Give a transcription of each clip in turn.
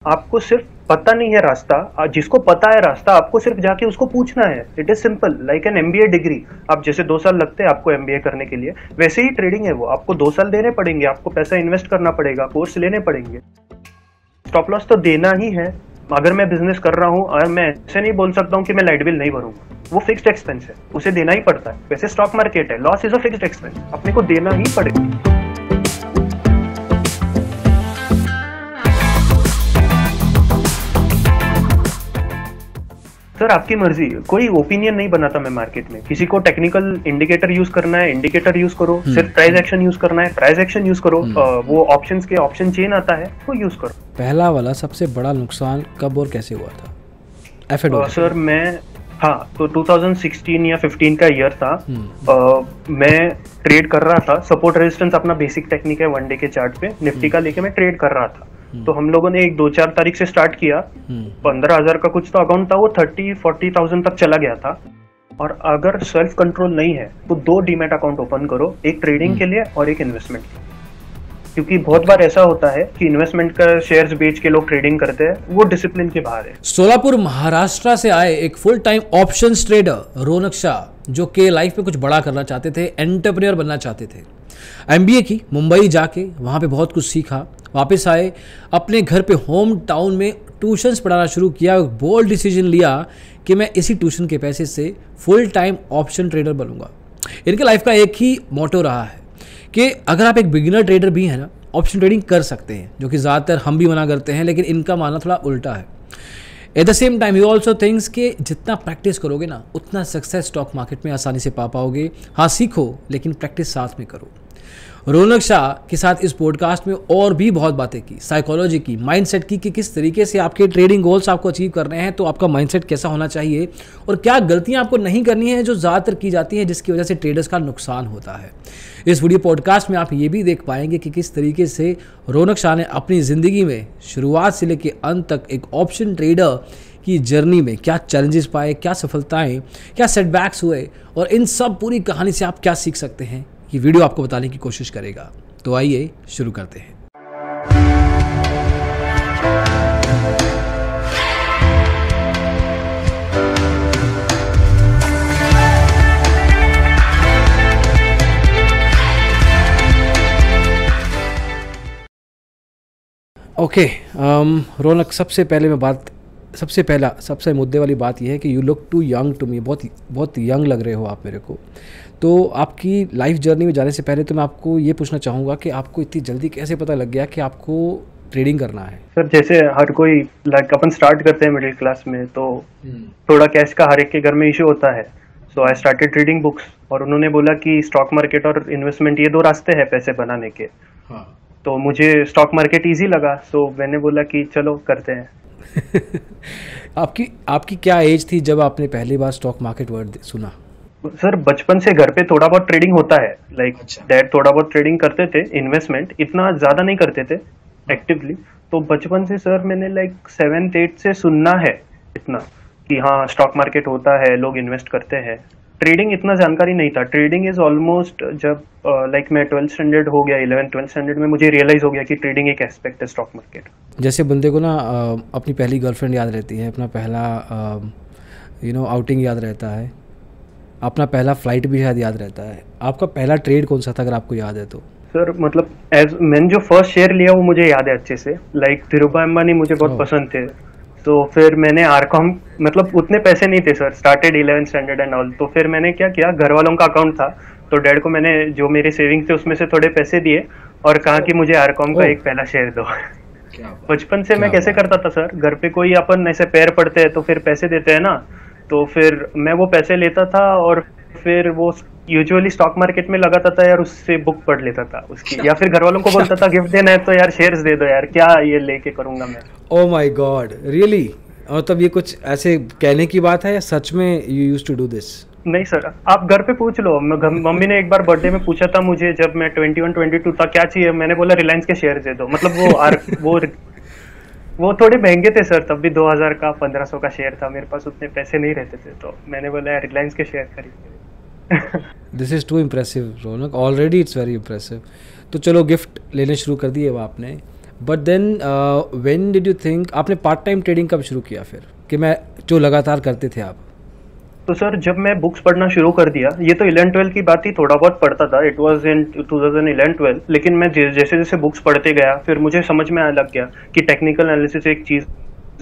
आपको सिर्फ पता नहीं है रास्ता, जिसको पता है रास्ता आपको सिर्फ जाके उसको पूछना है। It is simple, like an MBA degree. आप जैसे 2 साल लगते हैं आपको एमबीए करने के लिए, वैसे ही ट्रेडिंग है वो। आपको 2 साल देने पड़ेंगे, आपको पैसा इन्वेस्ट करना पड़ेगा, कोर्स लेने पड़ेंगे। स्टॉप लॉस तो देना ही है। अगर मैं बिजनेस कर रहा हूँ और मैं ऐसे नहीं बोल सकता हूँ कि मैं लाइट बिल नहीं भरूंगा, वो फिक्स्ड एक्सपेंस है, उसे देना ही पड़ता है। वैसे स्टॉक मार्केट है, loss is a fixed expense, अपने को देना ही पड़ेगा। सर आपकी मर्जी, कोई ओपिनियन नहीं बनाता मैं मार्केट में। किसी को टेक्निकल इंडिकेटर यूज करना है, इंडिकेटर यूज करो। सिर्फ प्राइस एक्शन यूज करना है, प्राइस एक्शन यूज करो। वो ऑप्शंस के ऑप्शन चेन आता है, वो यूज करो। पहला वाला सबसे बड़ा नुकसान कब और कैसे हुआ था? एफएडो सर हाँ, तो 2016 या 15 का ईयर था। मैं ट्रेड कर रहा था। सपोर्ट रेजिस्टेंस अपना बेसिक टेक्निक है, 1 डे के चार्ट पे निफ्टी का लेके मैं ट्रेड कर रहा था। तो हम लोगों ने 1-2-4 तारीख से स्टार्ट किया। 15,000 का कुछ तो अकाउंट था, वो 30-40,000 तक चला गया था। और अगर सेल्फ कंट्रोल नहीं है तो 2 डीमैट अकाउंट ओपन करो, एक ट्रेडिंग के लिए और एक इन्वेस्टमेंट के लिए। क्योंकि बहुत बार ऐसा होता है कि इन्वेस्टमेंट का शेयर्स बेच के लोग ट्रेडिंग करते हैं, वो डिसिप्लिन के बाहर है। सोलापुर महाराष्ट्र से आए एक फुल टाइम ऑप्शंस ट्रेडर रौनक शाह, जो के लाइफ में कुछ बड़ा करना चाहते थे, एंटरप्रेन्योर बनना चाहते थे। एमबीए की, मुंबई जाके वहाँ पे बहुत कुछ सीखा, वापस आए, अपने घर पे होम टाउन में ट्यूशन्स पढ़ाना शुरू किया। बोल्ड डिसीजन लिया कि मैं इसी ट्यूशन के पैसे से फुल टाइम ऑप्शन ट्रेडर बनूंगा। इनके लाइफ का एक ही मोटो रहा है कि अगर आप एक बिगिनर ट्रेडर भी हैं ना, ऑप्शन ट्रेडिंग कर सकते हैं, जो कि ज़्यादातर हम भी मना करते हैं, लेकिन इनका मानना थोड़ा उल्टा है। Eight the same time you also thinks कि जितना प्रैक्टिस करोगे ना, उतना सक्सेस स्टॉक मार्केट में आसानी से पा पाओगे। हाँ, सीखो, लेकिन प्रैक्टिस साथ में करो। रौनक शाह के साथ इस पॉडकास्ट में और भी बहुत बातें की, साइकोलॉजी की, माइंडसेट की, कि किस तरीके से आपके ट्रेडिंग गोल्स आपको अचीव करने हैं तो आपका माइंडसेट कैसा होना चाहिए, और क्या गलतियां आपको नहीं करनी है जो ज़्यादातर की जाती हैं, जिसकी वजह से ट्रेडर्स का नुकसान होता है। इस वीडियो पॉडकास्ट में आप ये भी देख पाएंगे कि किस तरीके से रौनक शाह ने अपनी ज़िंदगी में शुरुआत से लेकर अंत तक एक ऑप्शन ट्रेडर की जर्नी में क्या चैलेंजेस पाए, क्या सफलताएं, क्या सेटबैक्स हुए, और इन सब पूरी कहानी से आप क्या सीख सकते हैं, ये वीडियो आपको बताने की कोशिश करेगा। तो आइए शुरू करते हैं। ओके, रौनक, सबसे मुद्दे वाली बात यह है कि you look too young to me. बहुत यंग लग रहे हो आप मेरे को। तो आपकी लाइफ जर्नी में जाने से पहले तो मैं आपको ये पूछना चाहूँगा कि आपको इतनी जल्दी कैसे पता लग गया कि आपको ट्रेडिंग करना है? सर जैसे हर कोई, लाइक अपन स्टार्ट करते हैं मिडिल क्लास में, तो थोड़ा कैश का हर एक के घर में इशू होता है। सो आई स्टार्टेड ट्रेडिंग बुक्स, और उन्होंने बोला कि स्टॉक मार्केट और इन्वेस्टमेंट ये 2 रास्ते हैं पैसे बनाने के। हाँ। तो मुझे स्टॉक मार्केट इजी लगा, सो मैंने बोला कि चलो करते हैं। आपकी क्या एज थी जब आपने पहली बार स्टॉक मार्केट वर्ड सुना? सर बचपन से घर पे थोड़ा बहुत ट्रेडिंग होता है, लाइक डैड थोड़ा बहुत ट्रेडिंग करते थे, इन्वेस्टमेंट इतना ज्यादा नहीं करते थे एक्टिवली। तो बचपन से सर मैंने लाइक 7th-8th से सुनना है इतना कि हाँ स्टॉक मार्केट होता है, लोग इन्वेस्ट करते हैं। ट्रेडिंग इतना जानकारी नहीं था। ट्रेडिंग इज ऑलमोस्ट जब लाइक मैं 12th स्टैंडर्ड हो गया, 11th-12th स्टैंडर्ड में मुझे रियलाइज हो गया कि ट्रेडिंग एक एस्पेक्ट है स्टॉक मार्केट। जैसे बंदे को ना अपनी पहली गर्लफ्रेंड याद रहती है, अपना पहला आउटिंग याद रहता है, अपना पहला फ्लाइट भी शायद याद रहता है। आपका पहला ट्रेड कौन सा था, अगर आपको याद है तो? सर मतलब मैंने जो फर्स्ट शेयर लिया वो मुझे याद है अच्छे से। लाइक धीरूभाई अंबानी मुझे बहुत पसंद थे, तो फिर मैंने आरकॉम, मतलब उतने पैसे नहीं थे sir, started 11th standard and all. तो फिर मैंने क्या किया, घर वालों का अकाउंट था, तो डैड को मैंने जो मेरे सेविंग थे उसमें से थोड़े पैसे दिए और कहा कि मुझे आरकॉम का एक पहला शेयर दो। बचपन से मैं कैसे करता था सर, घर पे कोई अपन ऐसे पैर पड़ते हैं तो फिर पैसे देते हैं ना, तो फिर मैं वो पैसे लेता था और फिर वो यूजुअली स्टॉक मार्केट में लगाता था यार, उससे बुक पढ़ लेता था उसकी, या फिर घर वालों को बोलता था गिफ्ट देना है तो यार शेयर्स दे दो यार, क्या ये लेके करूंगा मैं। Oh my God, really? और तब ये कुछ ऐसे कहने की बात है या सच में you used to do this? नहीं सर, आप घर पे पूछ लो। मम्मी ने एक बार बर्थडे में पूछा था मुझे, जब मैं 21-22 था, क्या चाहिए, मैंने बोला रिलायंस के शेयर दे दो। मतलब वो थोड़े महंगे थे सर, तब भी 2000 का 1500 का शेयर था, मेरे पास उतने पैसे नहीं रहते थे, तो मैंने बोला यार रिलायंस के शेयर खरीद। This is too impressive Raunak, already it's very impressive. तो चलो गिफ्ट लेने शुरू कर दिए वो आपने, but then when did you think, आपने पार्ट टाइम ट्रेडिंग कब शुरू किया फिर, कि मैं जो लगातार करते थे आप? तो सर जब मैं बुक्स पढ़ना शुरू कर दिया, ये तो 11-12 की बात ही, थोड़ा बहुत पढ़ता था, इट वाज इन 2011-12, लेकिन मैं जैसे जैसे बुक्स पढ़ते गया फिर मुझे समझ में आने लग गया कि टेक्निकल एनालिसिस एक चीज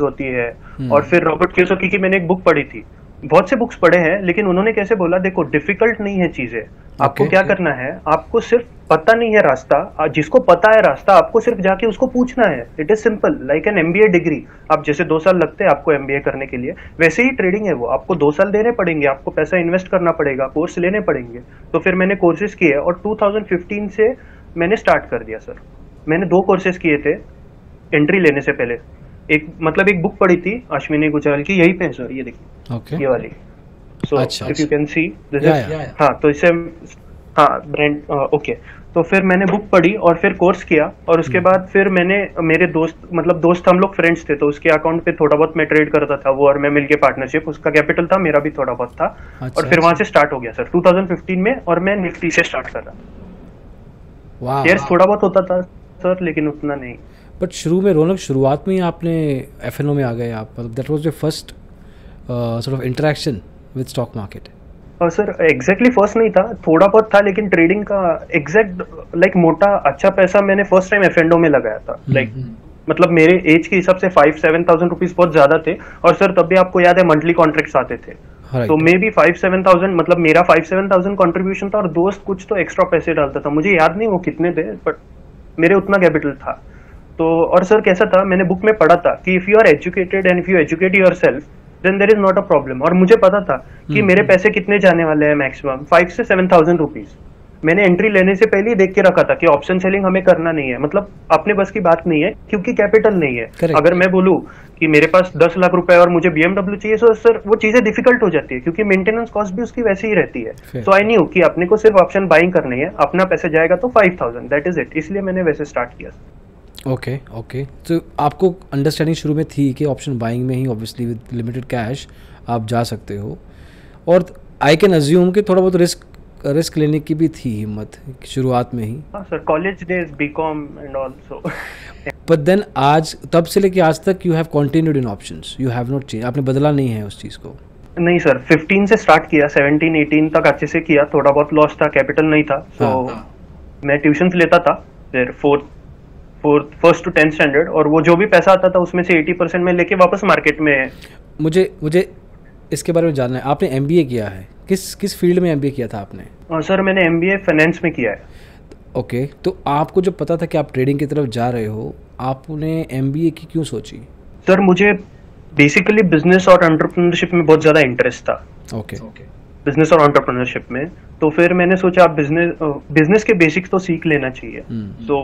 होती है। और फिर रॉबर्ट कियोसाकी की मैंने एक बुक पढ़ी थी, बहुत से बुक्स पढ़े हैं, लेकिन उन्होंने कैसे बोला, देखो डिफिकल्ट नहीं है चीजें, आपको क्या करना है, आपको सिर्फ पता नहीं है रास्ता, जिसको पता है रास्ता आपको सिर्फ जाके उसको पूछना है। It is simple, like an MBA degree. आप जैसे 2 साल लगते हैं आपको एमबीए करने के लिए, वैसे ही ट्रेडिंग है वो, आपको 2 साल देने पड़ेंगे, आपको पैसा इन्वेस्ट करना पड़ेगा, कोर्स लेने पड़ेंगे। तो फिर मैंने कोर्सेज किए और 2015 से मैंने स्टार्ट कर दिया सर। मैंने 2 कोर्सेज किए थे एंट्री लेने से पहले। एक बुक पढ़ी थी अश्विनी गुजराल की, यही पे है सर, ये देखिए ये वाली। So if you can see this is, हाँ तो इससे, हाँ ब्रांड, ओके। तो फिर मैंने बुक पढ़ी और फिर कोर्स किया, और उसके बाद फिर मैंने, मेरे दोस्त हम लोग फ्रेंड्स थे, तो उसके अकाउंट पे थोड़ा बहुत मैं ट्रेड करता था, वो और मैं मिलके पार्टनरशिप, उसका कैपिटल था, मेरा भी थोड़ा बहुत था। और फिर वहां से स्टार्ट हो गया सर 2015 में, और मैं निफ्टी से स्टार्ट कर रहा। शेयर्स थोड़ा बहुत होता था सर, लेकिन उतना नहीं। बट शुरू में रौनक, शुरुआत में ही आपने एफएनओ में आ गए आप, that was your first sort of interaction with stock market? और सर एग्जैक्टली फर्स्ट नहीं था, थोड़ा बहुत था, लेकिन ट्रेडिंग का एग्जैक्ट लाइक मोटा अच्छा पैसा मैंने फर्स्ट टाइम एफएनओ में लगाया था। लाइक मतलब मेरे एज के हिसाब से 5-7,000 रुपीज बहुत ज्यादा थे, और सर तब भी आपको याद है मंथली कॉन्ट्रैक्ट्स आते थे। तो मे भी 5-7,000, मतलब मेरा 5-7,000 कॉन्ट्रीब्यूशन था, और दोस्त कुछ तो एक्स्ट्रा पैसे डालता था, मुझे याद नहीं वो कितने थे, बट मेरे उतना कैपिटल था। तो और सर कैसा था, मैंने बुक में पढ़ा था कि if you are educated and if you educate yourself then there is not a problem. और मुझे पता था कि मेरे पैसे कितने जाने वाले हैं, मैक्सिमम 5 से 7,000 रुपीज। मैंने एंट्री लेने से पहले ही देख के रखा था कि ऑप्शन सेलिंग हमें करना नहीं है, मतलब अपने बस की बात नहीं है, क्योंकि कैपिटल नहीं है। Correct. अगर मैं बोलूं कि मेरे पास 10 लाख रुपए और मुझे BMW चाहिए, तो सर वो चीजें डिफिकल्ट हो जाती है, क्योंकि मेंटेनेंस कॉस्ट भी उसकी वैसे ही रहती है। तो आई न्यू कि अपने को सिर्फ ऑप्शन बाइंग करनी है, अपना पैसे जाएगा तो 5,000, दैट इज इट। इसलिए मैंने वैसे स्टार्ट किया। ओके ओके, तो आपको अंडरस्टैंडिंग शुरू में थी कि ऑप्शन बाइंग में ही ऑब्वियसली विद लिमिटेड कैश आप जा सकते हो, और आई कैन अज्यूम कि थोड़ा बहुत रिस्क लेने की भी थी हिम्मत शुरुआत में ही। हाँ sir, college days, BCom and also. But then आज, तब से लेके आज तक you have continued in options, you have not change, आपने बदला नहीं है उस चीज़ को? नहीं सर, 15 से स्टार्ट किया, 17-18 तक अच्छे से किया, थोड़ा बहुत लॉस था, कैपिटल नहीं था, तो मैं ट्यूशंस लेता था, फिर फर्स्ट टू 10th स्टैंडर्ड, और वो जो भी पैसा आता था उसमें से 80% में लेके वापस मार्केट में। मुझे इसके बारे में जानना है, आपने एमबीए किया है, किस फील्ड में एमबीए किया था आपने? सर मैंने एमबीए फाइनेंस में किया है। ओके, तो आपको जब पता था कि आप ट्रेडिंग की तरफ जा रहे हो, आपने एमबीए की क्यों सोची? सर मुझे बेसिकली बिजनेस और एंटरप्रेन्योरशिप में बहुत ज्यादा इंटरेस्ट था। ओके, बिजनेस और एंटरप्रेन्योरशिप में, तो फिर मैंने सोचा आप बिजनेस के बेसिक्स तो सीख लेना चाहिए। तो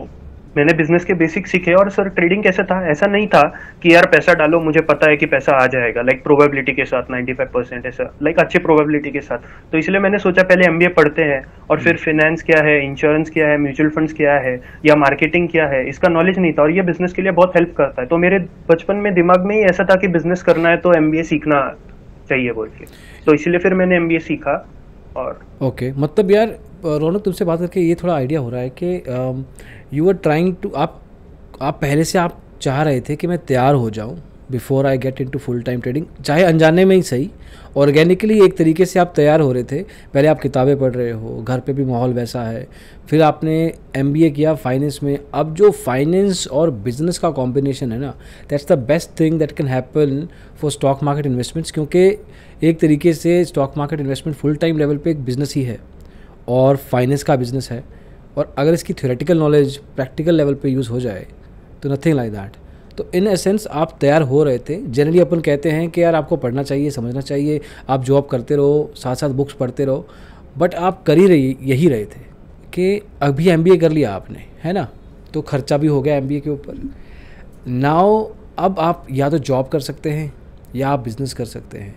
मैंने बिजनेस के बेसिक सीखे। और सर ट्रेडिंग कैसे था, ऐसा नहीं था कि यार पैसा डालो मुझे पता है कि पैसा आ जाएगा, लाइक प्रोबेबिलिटी के साथ 95% ऐसा, लाइक अच्छे प्रोबेबिलिटी के साथ। तो इसलिए मैंने सोचा पहले एमबीए पढ़ते हैं, और फिर फाइनेंस क्या है, इंश्योरेंस क्या है, म्यूचुअल फंड्स क्या है, या मार्केटिंग क्या है, इसका नॉलेज नहीं था, और ये बिजनेस के लिए बहुत हेल्प करता है। तो मेरे बचपन में दिमाग में ही ऐसा था कि बिजनेस करना है तो एमबीए सीखना चाहिए बोल के, तो इसलिए फिर मैंने एमबीए सीखा। और ओके, मतलब यार रौनक, तुमसे बात करके ये थोड़ा आइडिया हो रहा है कि यू आर ट्राइंग टू, आप पहले से आप चाह रहे थे कि मैं तैयार हो जाऊं before I get into full time trading, चाहे अनजाने में ही सही, ऑर्गेनिकली एक तरीके से आप तैयार हो रहे थे। पहले आप किताबें पढ़ रहे हो, घर पे भी माहौल वैसा है, फिर आपने एमबीए किया फाइनेंस में। अब जो फाइनेंस और बिजनेस का कॉम्बिनेशन है ना, that's the best thing that can happen for stock market investments, क्योंकि एक तरीके से stock market investment full time level पे एक बिज़नेस ही है, और फाइनेंस का बिज़नेस है, और अगर इसकी थ्योरेटिकल नॉलेज प्रैक्टिकल लेवल पे यूज़ हो जाए तो नथिंग लाइक दैट। तो इन एसेंस आप तैयार हो रहे थे। जनरली अपन कहते हैं कि यार आपको पढ़ना चाहिए, समझना चाहिए, आप जॉब करते रहो, साथ साथ बुक्स पढ़ते रहो, बट आप कर ही यही रहे थे कि अभी एमबीए कर लिया आपने, है ना, तो खर्चा भी हो गया एमबीए के ऊपर। नाउ अब आप या तो जॉब कर सकते हैं या आप बिज़नेस कर सकते हैं,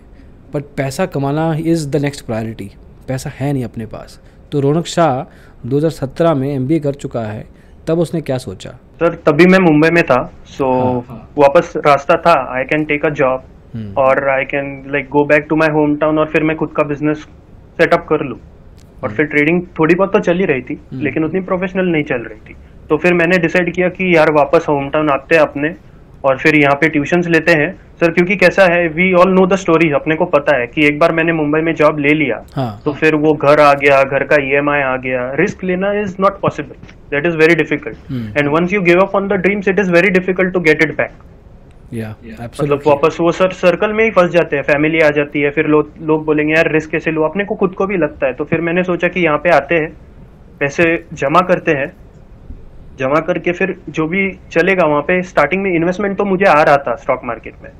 बट पैसा कमाना इज़ द नेक्स्ट प्रायोरिटी। पैसा है नहीं अपने पास। तो रौनक शाह 2017 में एमबीए कर चुका है, तब उसने क्या सोचा? सर तभी मैं मुंबई में था, सो वापस रास्ता था, I can take a job और I can like go back to my home town, और फिर मैं खुद का बिजनेस सेटअप कर लूँ। और फिर ट्रेडिंग थोड़ी बहुत तो चल ही रही थी, लेकिन उतनी प्रोफेशनल नहीं चल रही थी। तो फिर मैंने डिसाइड किया कि यार वापस होम टाउन आते हैं अपने, और फिर यहाँ पे ट्यूशंस लेते हैं सर। क्योंकि कैसा है, we all know the story, अपने को पता है कि एक बार मैंने मुंबई में जॉब ले लिया, हाँ, तो फिर वो घर आ गया, घर का ईएमआई आ गया, रिस्क लेना is not possible, that is very difficult, and once you give up on the dreams it is very difficult to get it back. मतलब एब्सोल्युटली। वापस वो सर सर्कल में ही फंस जाते हैं, फैमिली आ जाती है, फिर लोग बोलेंगे यार रिस्क कैसे लो, अपने को खुद को भी लगता है। तो फिर मैंने सोचा कि यहाँ पे आते हैं, पैसे जमा करते हैं, जमा करके फिर जो भी चलेगा वहाँ पे। स्टार्टिंग में इन्वेस्टमेंट तो मुझे आ रहा था, स्टॉक मार्केट में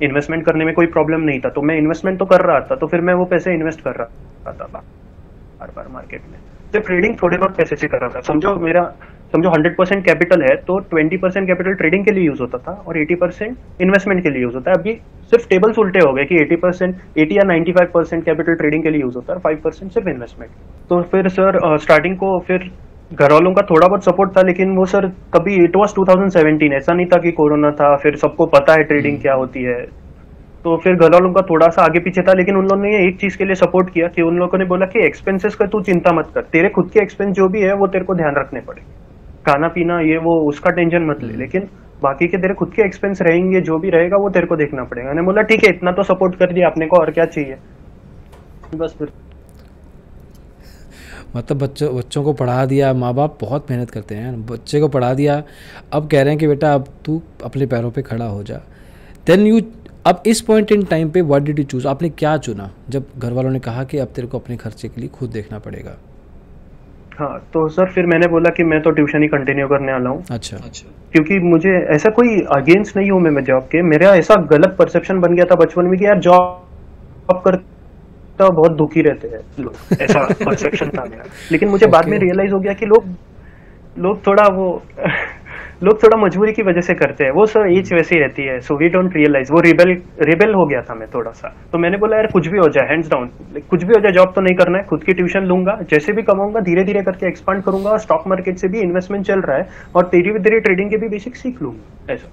इन्वेस्टमेंट करने में कोई प्रॉब्लम नहीं था, तो मैं इन्वेस्टमेंट तो कर रहा था, तो फिर मैं वो पैसे इन्वेस्ट कर रहा था बार बार मार्केट में। तो ट्रेडिंग थोड़े बहुत पैसे से कर रहा था। समझो 100% कैपिटल है तो 20% कैपिटल ट्रेडिंग के लिए यूज होता था और 80% इन्वेस्टमेंट के लिए यूज होता है। अभी सिर्फ टेबल्स उल्टे हो गए कि 80 या 95% कैपिटल ट्रेडिंग के लिए यूज होता है और 5% सिर्फ इन्वेस्टमेंट। तो फिर सर स्टार्टिंग को फिर घर वालों का थोड़ा बहुत सपोर्ट था, लेकिन वो सर कभी, इट वाज 2017, ऐसा नहीं था कि कोरोना था, फिर सबको पता है ट्रेडिंग क्या होती है। तो फिर घर वालों का थोड़ा सा आगे पीछे था, लेकिन उन लोगों ने एक चीज के लिए सपोर्ट किया कि उन लोगों ने बोला कि एक्सपेंसेस का तू चिंता मत कर, तेरे खुद के एक्सपेंस जो भी है वो तेरे को ध्यान रखने पड़े, खाना पीना ये वो उसका टेंशन मत ले, लेकिन बाकी के तेरे खुद के एक्सपेंस रहेंगे, जो भी रहेगा वो तेरे को देखना पड़ेगा। मैंने बोला ठीक है, इतना तो सपोर्ट कर दिया आपने को, और क्या चाहिए बस। फिर मतलब बच्चों को पढ़ा दिया, माँ बाप बहुत मेहनत करते हैं, बच्चे को पढ़ा दिया, अब कह रहे हैं कि बेटा अब तू अपने पैरों पे खड़ा हो जा। देन यू, अब इस पॉइंट इन टाइम पे व्हाट डिड यू चूज, आपने क्या चुना जब घर वालों ने कहा कि अब तेरे को अपने खर्चे के लिए खुद देखना पड़ेगा? हाँ, तो सर फिर मैंने बोला कि मैं तो ट्यूशन ही कंटिन्यू करने वाला हूँ। अच्छा। क्योंकि मुझे ऐसा कोई अगेंस्ट नहीं हूँ मैं जॉब के, मेरा ऐसा गलत परसेप्शन बन गया था बचपन में कि यार जॉब करता बहुत दुखी रहते हैं लोग, ऐसा परसेप्शन था मेरा। लेकिन मुझे बाद में रियलाइज हो गया कि लोग थोड़ा मजबूरी की वजह से करते हैं, वो सर एज वैसी रहती है, सो वी डोंट रियलाइज। वो रिबेल हो गया था मैं थोड़ा सा, तो मैंने बोला यार कुछ भी हो जाए, हैंड्स डाउन, कुछ भी हो जाए, जॉब तो नहीं करना है, खुद की ट्यूशन लूंगा, जैसे भी कमाऊंगा धीरे धीरे करके एक्सपांड करूंगा, और स्टॉक मार्केट से भी इन्वेस्टमेंट चल रहा है और धीरे धीरे ट्रेडिंग के भी बेसिक सीख लूंगा, ऐसा।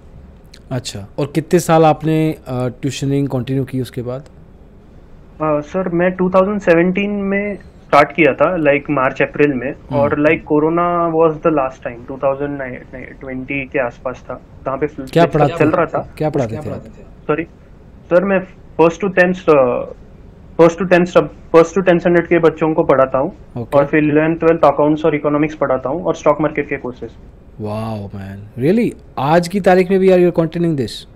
अच्छा, और कितने साल आपने ट्यूशनिंग कंटिन्यू की उसके बाद? सर मैं 2017 में स्टार्ट किया था, लाइक मार्च अप्रैल में, और like corona was the last time, 2020 के आसपास था, जहाँ पे क्या पढ़ाते चल रहा था। क्या पढ़ाते थे? सॉरी सर, मैं फर्स्ट टू टेंथ स्टैंडर्ड के बच्चों को पढ़ाता हूँ, और फिर 11th 12th अकाउंट्स और इकोनॉमिक्स पढ़ाता हूँ, और स्टॉक मार्केट के कोर्सेज। Wow man, really? आज की तारीख में भी are you continuing this?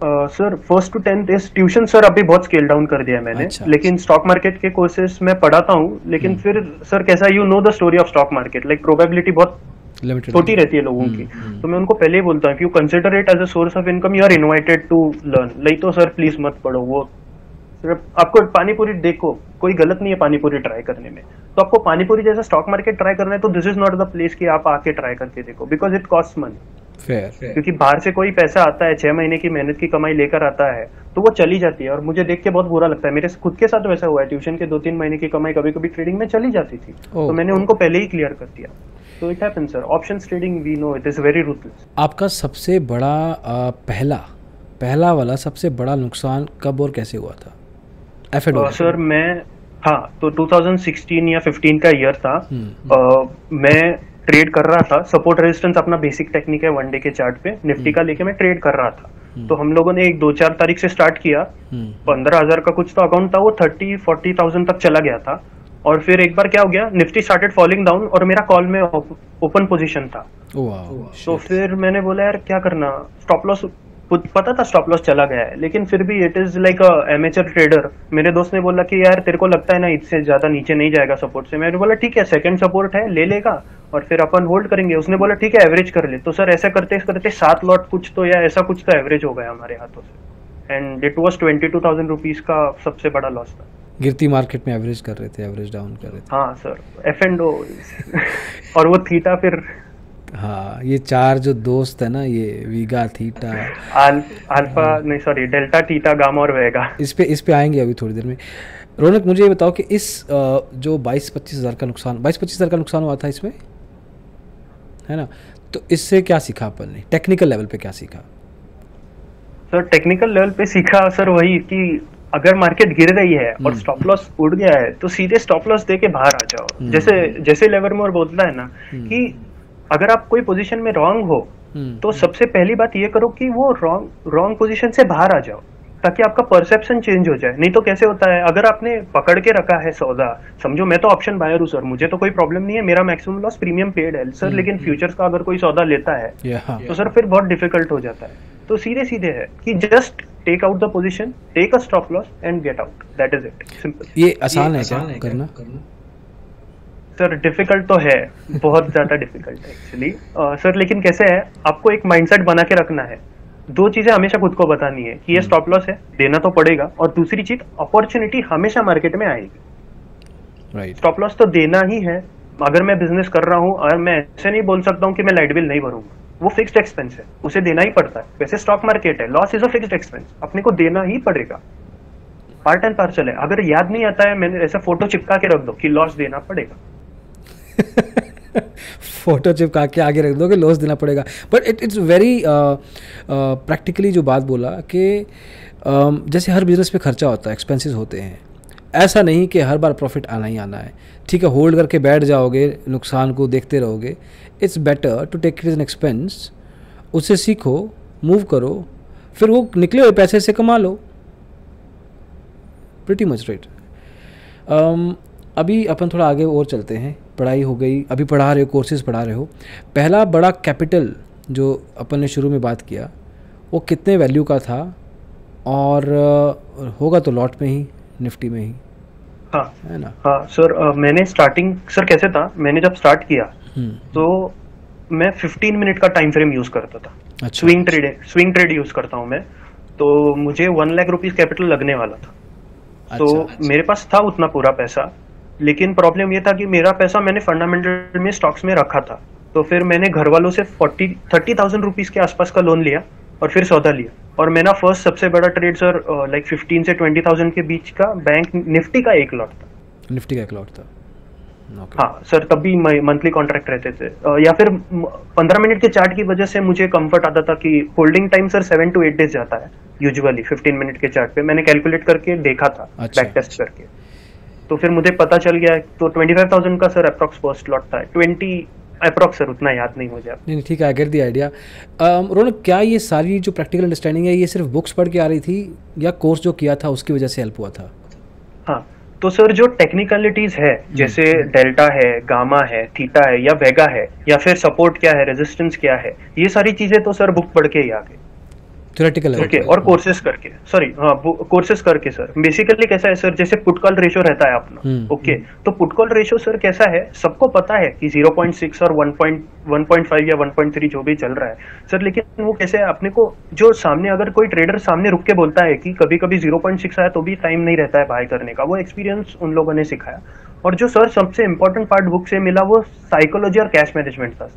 Sir 1st to 10th इस ट्यूशन सर अभी बहुत स्केल डाउन कर दिया है मैंने। अच्छा, लेकिन स्टॉक मार्केट के कोर्सेज में पढ़ाता हूँ, लेकिन फिर सर कैसा, you know the story of stock market, like probability बहुत छोटी रहती है लोगों की। तो मैं उनको पहले ही बोलता हूँ, if you consider it as a source of income you are invited to learn, नहीं तो सर प्लीज मत पढ़ो। वो सिर्फ आपको पानीपुरी, देखो कोई गलत नहीं है पानीपुरी ट्राई करने में, तो आपको पानीपुरी जैसा स्टॉक मार्केट ट्राई करना है तो this is not the place कि आप आके ट्राई करके देखो, बिकॉज इट कॉस्ट मनी। क्योंकि बाहर से कोई पैसा आता है, 6 महीने की मेहनत की कमाई लेकर आता है, तो वो चली जाती है, और मुझे देख के बहुत बुरा लगता है। मेरे खुद के साथ वैसा हुआ है, ट्यूशन के 2-3 महीने की कमाई कभी कभी ट्रेडिंग में चली जाती थी, तो मैंने उनको पहले ही क्लियर कर दिया। तो it happens sir, options trading we know it is very ruthless. आपका सबसे बड़ा पहला वाला सबसे बड़ा नुकसान कब और कैसे हुआ था? सर हाँ, तो 2016 या 15 का ईयर था। मैं ट्रेड कर रहा था, सपोर्ट रेजिस्टेंस अपना बेसिक टेक्निक है, वन डे के चार्ट पे निफ्टी का लेके मैं ट्रेड कर रहा था। तो हम लोगों ने 2-4 तारीख से स्टार्ट किया, 15,000 का कुछ तो अकाउंट था, वो 30-40,000 तक चला गया था। और फिर एक बार क्या हो गया, निफ्टी स्टार्टेड फॉलिंग डाउन और मेरा कॉल में ओपन पोजीशन था। तो फिर मैंने बोला यार क्या करना, स्टॉप लॉस, पता था स्टॉप लॉस चला गया है, लेकिन फिर भी it is like a amateur trader. मेरे दोस्त ने बोला कि यार तेरे को लगता है ना इससे ज्यादा नीचे नहीं जाएगा सपोर्ट से। मैंने बोला ठीक है, सेकंड सपोर्ट है, ले लेगा और फिर अपन होल्ड करेंगे। उसने बोला ठीक है एवरेज कर ले। तो सर ऐसा करते करते 7 लॉट कुछ तो या ऐसा कुछ तो एवरेज हो गया हमारे हाथों से, एंड इट वाज 22,000 रुपीज का सबसे बड़ा लॉस था। गिरती मार्केट में एवरेज कर रहे थे, एवरेज डाउन कर रहे थे। हाँ सर, F&O और वो थीटा फिर, हाँ, ये 4 जो दोस्त है ना, ये वीगा, थीटा, अल्फा नहीं सॉरी डेल्टा, थीटा, गामा और वेगा। इस पे आएंगे अभी थोड़ी देर में। रौनक, मुझे ये बताओ कि इस जो 22-25 हज़ार का नुकसान, 22-25 हज़ार का नुकसान हुआ था इसमें, है ना, तो इससे क्या सीखा अपन ने? टेक्निकल लेवल पे क्या सीखा? सर टेक्निकल लेवल पे सीखा सर वही कि अगर मार्केट गिर रही है और स्टॉप लॉस उड़ गया है तो सीधे स्टॉप लॉस दे के बाहर आ जाओ। जैसे लेवर मोर बोलता है ना कि अगर आप कोई पोजीशन में रॉन्ग हो तो सबसे पहली बात ये करो कि वो रॉन्ग पोजीशन से बाहर आ जाओ, ताकि आपका परसेप्शन चेंज हो जाए। नहीं तो कैसे होता है, अगर आपने पकड़ के रखा है सौदा, समझो मैं तो ऑप्शन बायर हूँ सर, मुझे तो कोई प्रॉब्लम नहीं है, मेरा मैक्सिमम लॉस प्रीमियम पेड है सर, लेकिन फ्यूचर्स का अगर कोई सौदा लेता है तो सर फिर बहुत डिफिकल्ट हो जाता है। तो सीधे सीधे है कि just take out the position, take a stop loss and get out, that is it, simple. ये आसान है क्या करना? सर डिफिकल्ट तो है, बहुत ज्यादा डिफिकल्ट है एक्चुअली सर, लेकिन कैसे है, आपको एक माइंडसेट बना के रखना है। दो चीजें हमेशा खुद को बतानी है कि ये स्टॉप लॉस है, देना तो पड़ेगा, और दूसरी चीज अपॉर्चुनिटी हमेशा मार्केट में आएगी। स्टॉप लॉस तो देना ही है। अगर मैं बिजनेस कर रहा हूँ और मैं ऐसे नहीं बोल सकता हूँ कि मैं लाइट बिल नहीं भरूंगा, वो फिक्स्ड एक्सपेंस है, उसे देना ही पड़ता है। वैसे स्टॉक मार्केट है, loss is a fixed expense, अपने को देना ही पड़ेगा, पार्ट एंड पार्सल है। अगर याद नहीं आता है, मैंने ऐसा फोटो चिपका के रख दो कि लॉस देना पड़ेगा। फोटो चिपका के आगे रख दो कि लॉस देना पड़ेगा, बट इट्स वेरी प्रैक्टिकली जो बात बोला कि जैसे हर बिजनेस पे खर्चा होता है, एक्सपेंसेस होते हैं, ऐसा नहीं कि हर बार प्रॉफिट आना ही आना है। ठीक है, होल्ड करके बैठ जाओगे, नुकसान को देखते रहोगे। It's better to take it as an expense, उससे सीखो, मूव करो, फिर वो निकले हुए पैसे से कमा लो। Pretty much right. अभी अपन थोड़ा आगे और चलते हैं। पढ़ाई हो गई, अभी पढ़ा रहे हो, कोर्सेज पढ़ा रहे हो। पहला बड़ा कैपिटल जो अपन ने शुरू में बात किया, वो कितने वैल्यू का था, और होगा तो लॉट में ही, निफ्टी में ही? हाँ है ना। हाँ सर, मैंने स्टार्टिंग सर कैसे था, मैंने जब स्टार्ट किया तो मैं 15 मिनट का टाइम फ्रेम यूज करता था। अच्छा। स्विंग ट्रेड यूज करता हूँ मैं, तो मुझे 1 लाख रुपीज कैपिटल लगने वाला था। तो अच्छा। मेरे पास था उतना पूरा पैसा, लेकिन प्रॉब्लम ये था कि मेरा पैसा मैंने फंडामेंटल में स्टॉक्स में रखा था। तो फिर मैंने घर वालों से 30,000 रुपीज के आसपास का लोन लिया और फिर सौदा लिया, और मेरा फर्स्ट सबसे बड़ा ट्रेड सर लाइक 15 से 20,000 के बीच का बैंक निफ्टी का एक लॉट था। निफ्टी का एक लॉट था। Okay. हाँ सर, तब भी मंथली कॉन्ट्रैक्ट रहते थे, या फिर 15 मिनट के चार्ट की वजह से मुझे कंफर्ट आता था कि holding time sir 7 to 8 days जाता है यूजुअली 15 मिनट के चार्ट पे। मैंने कैलकुलेट करके देखा था, बैक टेस्ट करके, तो फिर मुझे पता चल गया। तो 25,000 का सर अप्रॉक्स फर्स्ट लॉट था, 20 अप्रॉक्स सर, उतना याद नहीं मुझे। नहीं ठीक है, I get the idea. Ronak, क्या ये सारी जो प्रैक्टिकल अंडरस्टैंडिंग है, ये सिर्फ बुक्स पढ़ के आ रही थी, या कोर्स जो किया था उसकी वजह से हेल्प हुआ था? हाँ, तो सर जो टेक्निकलिटीज है, जैसे डेल्टा है, गामा है, थीटा है, या वेगा है, या फिर सपोर्ट क्या है, रेजिस्टेंस क्या है, ये सारी चीजें तो सर बुक पढ़ के ही आ गई, थ्योरेटिकल है। ओके, और कोर्सेज करके, सॉरी हाँ, कोर्सेज करके सर। बेसिकली कैसा है सर, जैसे पुट कॉल रेशियो रहता है अपना, ओके, तो पुट कॉल रेशियो सर कैसा है, सबको पता है कि 0.6 और 1.5 या 1.3 जो भी चल रहा है सर, लेकिन वो कैसे है, अपने को जो सामने अगर कोई ट्रेडर सामने रुक के बोलता है कि कभी कभी 0.6 आया तो भी टाइम नहीं रहता है बाय करने का, वो एक्सपीरियंस उन लोगों ने सिखाया। और जो सर सबसे इंपॉर्टेंट पार्ट बुक से मिला, वो साइकोलॉजी और कैश मैनेजमेंट था।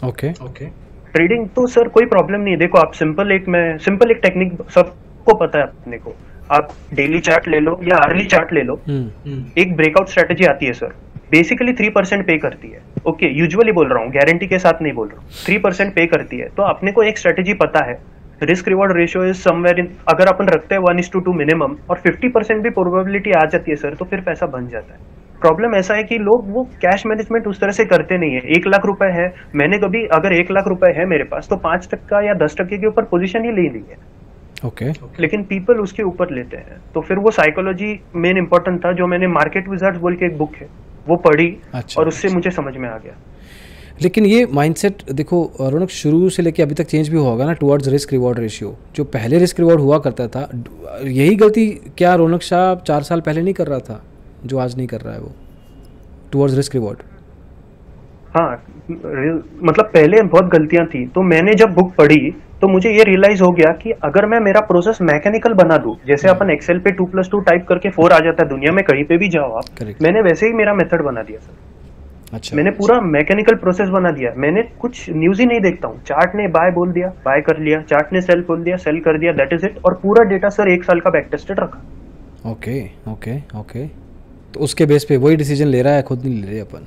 ओके, ट्रेडिंग तो सर कोई प्रॉब्लम नहीं है। देखो आप सिंपल एक टेक्निक सबको पता है अपने को, आप डेली चार्ट ले लो या अर्ली चार्ट ले लो, एक ब्रेकआउट स्ट्रेटेजी आती है सर, बेसिकली 3% पे करती है। ओके, यूजुअली बोल रहा हूँ, गारंटी के साथ नहीं बोल रहा हूँ, 3% पे करती है। तो अपने को एक स्ट्रेटेजी पता है, risk reward ratio is somewhere in, अगर अपन रखते हैं 1:2 मिनिमम, और 50% भी प्रोबेबिलिटी आ जाती है सर, तो फिर पैसा बन जाता है। प्रॉब्लम ऐसा है कि लोग वो कैश मैनेजमेंट उस तरह से करते नहीं है। 1 लाख रुपए है, मैंने कभी अगर 1 लाख रुपए है मेरे पास, तो 5% या 10% के ऊपर पोजीशन ही ले ली है। ओके, लेकिन पीपल उसके ऊपर लेते हैं, तो फिर वो साइकोलॉजी मेन इंपॉर्टेंट था, जो मैंने मार्केट विजार्ड्स बोल के एक बुक है वो पढ़ी, और उससे मुझे समझ में आ गया। लेकिन ये माइंडसेट देखो रौनक, शुरू से लेके अभी तक चेंज भी होगा ना टुवर्ड्स रिस्क रिवॉर्ड रेशियो। जो पहले रिस्क रिवॉर्ड हुआ करता था, यही गलती क्या रौनक शाह 4 साल पहले नहीं कर रहा था जो आज नहीं कर रहा है, वो टुवर्ड्स रिस्क रिवॉर्ड? हाँ, मतलब पहले बहुत गलतियां थी, तो मैंने जब बुक पढ़ी तो मुझे ये रियलाइज हो गया कि अगर मैं मेरा प्रोसेस मैकेनिकल बना दूं, जैसे अपन एक्सेल पे 2+2 टाइप करके 4 आ जाता है, दुनिया में कहीं पे भी जाओ आप, मैंने वैसे ही मेरा मेथड बना दिया सर। अच्छा, मैंने पूरा मैकेनिकल प्रोसेस बना दिया। मैंने कुछ न्यूज ही नहीं देखता हूँ, चार्ट ने बाय बोल दिया, बाय कर लिया, चार्ट ने सेल बोल दिया, सेल कर दिया, दैट इज इट। और पूरा डेटा सर 1 साल का बैक टेस्टेड रखा। ओके ओके ओके, तो उसके बेस पे वही डिसीजन ले रहा है, खुद नहीं ले रहे अपन।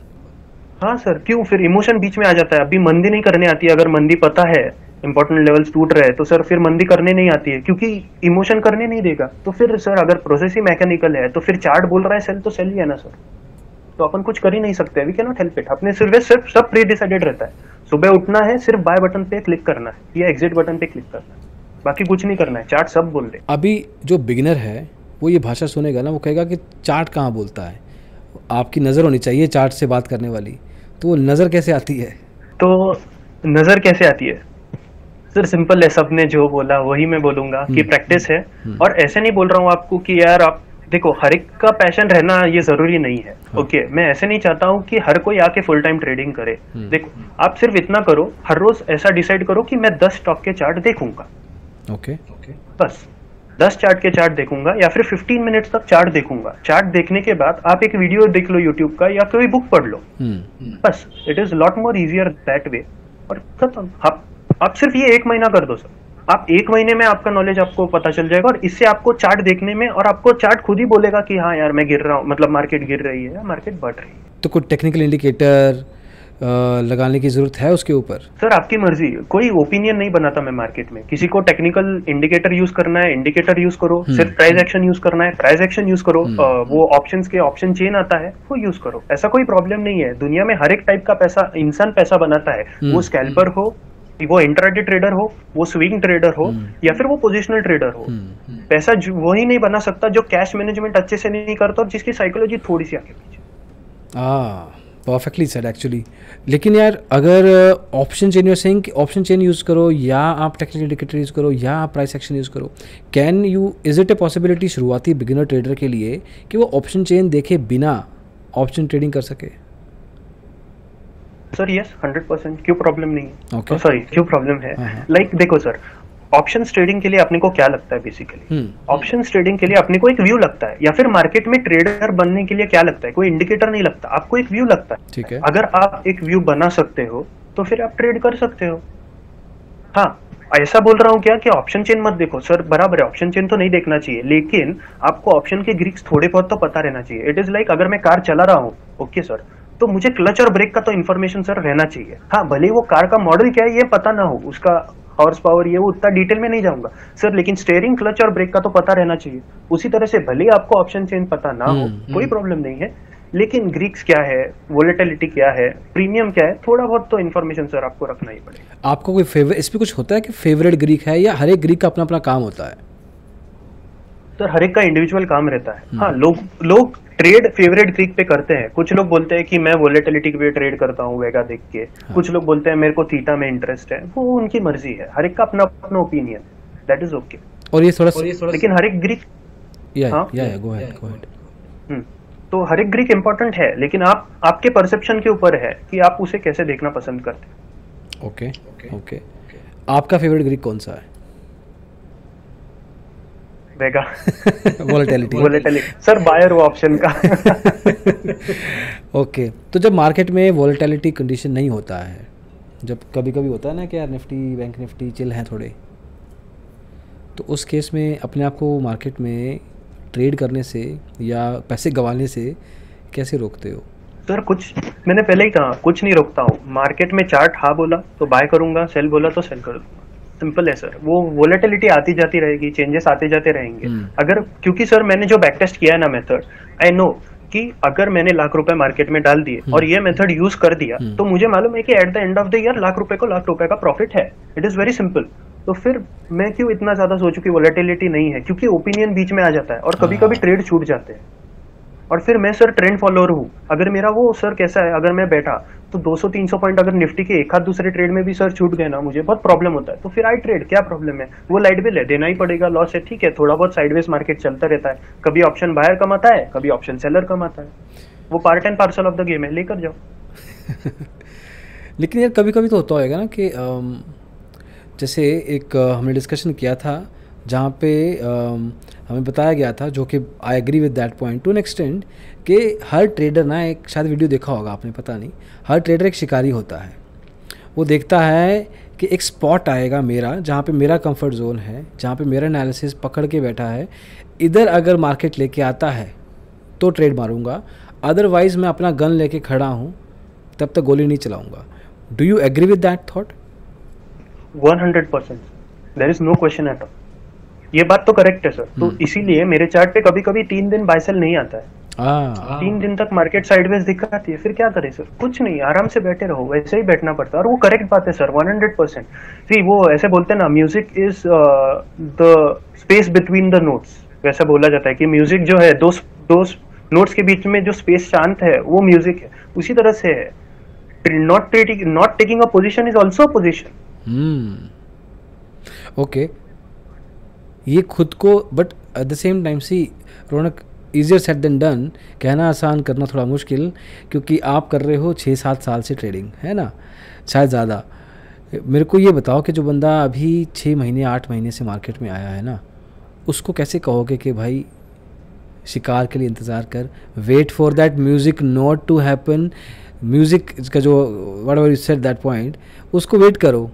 हाँ सर, क्यों, फिर इमोशन बीच में आ जाता है। अभी मंदी नहीं करने आती है, अगर मंदी पता है इंपॉर्टेंट लेवल्स टूट रहे हैं, तो सर फिर मंदी करने नहीं आती है, क्योंकि इमोशन करने नहीं देगा। तो फिर सर अगर प्रोसेस ही मैकेनिकल है, तो फिर चार्ट बोल रहा है सेल, तो सेल ही है ना सर। तो तो अपन कुछ कर ही नहीं सकते, we can not help it. अपने सिर्फ सब प्री डिसाइडेड रहता है, सुबह उठना है, सिर्फ बाय बटन पे क्लिक करना है या एग्जिट बटन पे क्लिक करना है, बाकी कुछ नहीं करना है, चार्ट सब बोल दे। अभी जो बिगिनर है वो ये भाषा सुनेगा ना, वो कहेगा कि चार्ट कहाँ बोलता है, आपकी नज़र होनी चाहिए चार्ट से बात करने वाली, तो वो नज़र कैसे आती है? तो नज़र कैसे आती है सर, सिंपल है, सबने जो बोला वही मैं बोलूंगा कि प्रैक्टिस है। और ऐसे नहीं बोल रहा हूँ आपको कि यार आप देखो हर एक का पैशन रहना ये जरूरी नहीं है। ओके, मैं ऐसे नहीं चाहता हूँ कि हर कोई आके फुल टाइम ट्रेडिंग करे। देखो आप सिर्फ इतना करो, हर रोज ऐसा डिसाइड करो कि मैं 10 स्टॉक के चार्ट देखूंगा। ओके, बस 10 चार्ट के चार्ट देखूंगा या फिर 15 मिनट्स तक चार्ट देखूंगा। चार्ट देखने के बाद आप एक वीडियो देख लो यूट्यूब का या कोई बुक पढ़ लो, बस it is lot more easier that way. और खत्म। आप सिर्फ ये 1 महीना कर दो सर, आप 1 महीने में आपका नॉलेज आपको पता चल जाएगा और इससे आपको चार्ट देखने में, और आपको चार्ट खुद ही बोलेगा कि हाँ यार मैं गिर रहा हूँ, मतलब मार्केट गिर रही है या मार्केट बढ़ रही है। तो कुछ टेक्निकल इंडिकेटर लगाने की जरूरत है उसके ऊपर? सर आपकी मर्जी, कोई ओपिनियन नहीं बनाता मैं मार्केट में। किसी को टेक्निकल इंडिकेटर यूज करना है इंडिकेटर यूज करो, सिर्फ प्राइस एक्शन यूज करना है प्राइस एक्शन यूज करो, वो ऑप्शंस के ऑप्शन चेन आता है वो यूज करो, ऐसा कोई प्रॉब्लम नहीं है। दुनिया में हर एक टाइप का पैसा इंसान पैसा बनाता है, वो स्कैल्पर हो, वो इंट्राडे ट्रेडर हो, वो स्विंग ट्रेडर हो या फिर वो पोजिशनल ट्रेडर हो। पैसा वही नहीं बना सकता जो कैश मैनेजमेंट अच्छे से नहीं करता और जिसकी साइकोलॉजी थोड़ी सी आगे पीछे। Perfectly said actually. लेकिन यार अगर option chain you're saying, option chain use करो या आप टेक्निकल इंडिकेटर यूज़ करो या आप प्राइस एक्शन यूज़ करो, can you, is it a possibility शुरुआती बिगिनर ट्रेडर के लिए कि वो ऑप्शन चेन देखे बिना ऑप्शन ट्रेडिंग कर सके? सर यस, 100%, क्यों प्रॉब्लम नहीं है। Okay. सॉरी क्यों प्रॉब्लम है, लाइक देखो सर, ऑप्शंस ट्रेडिंग के लिए अपने को क्या लगता है बेसिकली, ऑप्शंस ट्रेडिंग के लिए अपने को एक व्यू लगता है, या फिर मार्केट में ट्रेडर बनने के लिए क्या लगता है, कोई इंडिकेटर नहीं लगता, आपको एक व्यू लगता है। ठीक है, अगर आप एक व्यू बना सकते हो तो फिर आप ट्रेड कर सकते हो। हाँ, ऐसा बोल रहा हूँ क्या कि ऑप्शन चेन मत देखो सर, बराबर है, ऑप्शन चेन तो नहीं देखना चाहिए, लेकिन आपको ऑप्शन के ग्रीक्स थोड़े बहुत तो पता रहना चाहिए। इट इज लाइक अगर मैं कार चला रहा हूँ, ओके सर, तो मुझे क्लच और ब्रेक का तो इन्फॉर्मेशन सर रहना चाहिए। हाँ, भले वो कार का मॉडल क्या है ये पता ना हो, उसका हॉर्स पावर ये वो उतना डिटेल में नहीं जाऊंगा सर, लेकिन स्टीयरिंग क्लच और ब्रेक का तो पता रहना चाहिए। उसी तरह से भले आपको ऑप्शन चेन पता ना हो, कोई प्रॉब्लम नहीं है, लेकिन ग्रीक्स क्या है, वोलेटिलिटी क्या है, प्रीमियम क्या है, थोड़ा बहुत तो इन्फॉर्मेशन सर आपको रखना ही पड़ेगा। आपको कोई फेवरेट, इसमें कुछ होता है कि फेवरेट ग्रीक है या हर एक ग्रीक का अपना अपना काम होता है? सर हर एक का इंडिविजुअल काम रहता है। हाँ, लोग ट्रेड फेवरेट ग्रीक पे करते हैं। कुछ लोग बोलते हैं कि मैं वोलेटिलिटी पे ट्रेड करता हूँ वेगा देख के, कुछ लोग बोलते हैं मेरे को थीटा में इंटरेस्ट है, वो उनकी मर्जी है, हर एक का अपना अपना ओपिनियन, दैट इज ओके। और ये थोड़ा लेकिन हर एक ग्रीक, गो अहेड। तो हर एक ग्रीक इंपॉर्टेंट है, लेकिन आपके परसेप्शन के ऊपर है कि आप उसे कैसे देखना पसंद करते हैं। ओके, आपका फेवरेट ग्रीक कौन सा है? वेगा। वोलेटिलिटी सर, बायर वो ऑप्शन का। ओके, तो जब मार्केट में वोलेटिलिटी कंडीशन नहीं होता है, जब कभी कभी होता है ना कि यार निफ्टी बैंक निफ्टी चिल हैं थोड़े, तो उस केस में अपने आप को मार्केट में ट्रेड करने से या पैसे गंवाने से कैसे रोकते हो? सर कुछ मैंने पहले ही कहा, कुछ नहीं रोकता हूँ। मार्केट में चार्ट हाँ बोला तो बाय करूंगा, सेल बोला तो सेल कर दूंगा, सिंपल है सर। वो वोलेटिलिटी आती जाती रहेगी, चेंजेस आते जाते रहेंगे। अगर, क्योंकि सर मैंने जो बैक टेस्ट किया है ना मेथड, आई नो कि अगर मैंने ₹1,00,000 मार्केट में डाल दिए और ये मेथड यूज कर दिया तो मुझे मालूम है कि at the end of the year ₹1,00,000 को ₹1,00,000 का प्रॉफिट है। It is very simple. तो फिर मैं क्यों इतना ज्यादा सोचूं कि वोलेटिलिटी नहीं है, क्योंकि ओपिनियन बीच में आ जाता है और कभी कभी ट्रेड छूट जाते हैं। और फिर मैं सर ट्रेंड फॉलोअर हूँ, अगर मेरा वो सर कैसा है, अगर मैं बैठा तो 200-300 पॉइंट अगर निफ्टी के एक हाथ दूसरे ट्रेड में भी सर छूट गए ना, मुझे बहुत प्रॉब्लम होता है। तो फिर आई ट्रेड, क्या प्रॉब्लम है, वो लाइट बिल है, देना ही पड़ेगा, लॉस है, ठीक है, थोड़ा बहुत साइडवेज मार्केट चलता रहता है, कभी ऑप्शन बायर कमाता है, कभी ऑप्शन सेलर कमाता है, वो part and parcel of the game है, लेकर जाओ। लेकिन यार कभी कभी तो होता होगा ना कि जैसे एक हमने डिस्कशन किया था जहाँ पे हमें बताया गया था, जो कि I agree with that point to an extend, कि हर ट्रेडर ना, एक शायद वीडियो देखा होगा आपने, पता नहीं, हर ट्रेडर एक शिकारी होता है। वो देखता है कि एक स्पॉट आएगा मेरा, जहाँ पे मेरा कंफर्ट जोन है, जहाँ पे मेरा एनालिसिस पकड़ के बैठा है, इधर अगर मार्केट लेके आता है तो ट्रेड मारूंगा, अदरवाइज मैं अपना गन लेके खड़ा हूँ, तब तक गोली नहीं चलाऊंगा। Do you agree with that thought? 100%, there is no question at all. ये बात तो करेक्ट है सर। तो इसीलिए मेरे चार्ट पे कभी कभी 3 दिन बाय सेल नहीं आता है, हाँ 3 दिन तक मार्केट साइडवेज दिखाती है, फिर क्या करें सर? कुछ नहीं, आराम से बैठे रहो, वैसे ही बैठना पड़ता है। और वो करेक्ट बात है सर, 100%। सी वो ऐसे बोलते हैं ना, music is the space between the notes. वैसा बोला जाता है कि म्यूजिक जो है, दो नोट्स के बीच में जो स्पेस शांत है वो म्यूजिक है। उसी तरह से है, not taking a position is also position. Okay, ये खुद को, but at the same time see Raunak, easier said than done, कहना आसान करना थोड़ा मुश्किल, क्योंकि आप कर रहे हो 6-7 साल से ट्रेडिंग, है ना, शायद ज़्यादा। मेरे को ये बताओ कि जो बंदा अभी 6 महीने 8 महीने से मार्केट में आया है ना, उसको कैसे कहोगे कि भाई शिकार के लिए इंतज़ार कर, wait for that music note to happen, music का जो whatever you said that point, उसको वेट करो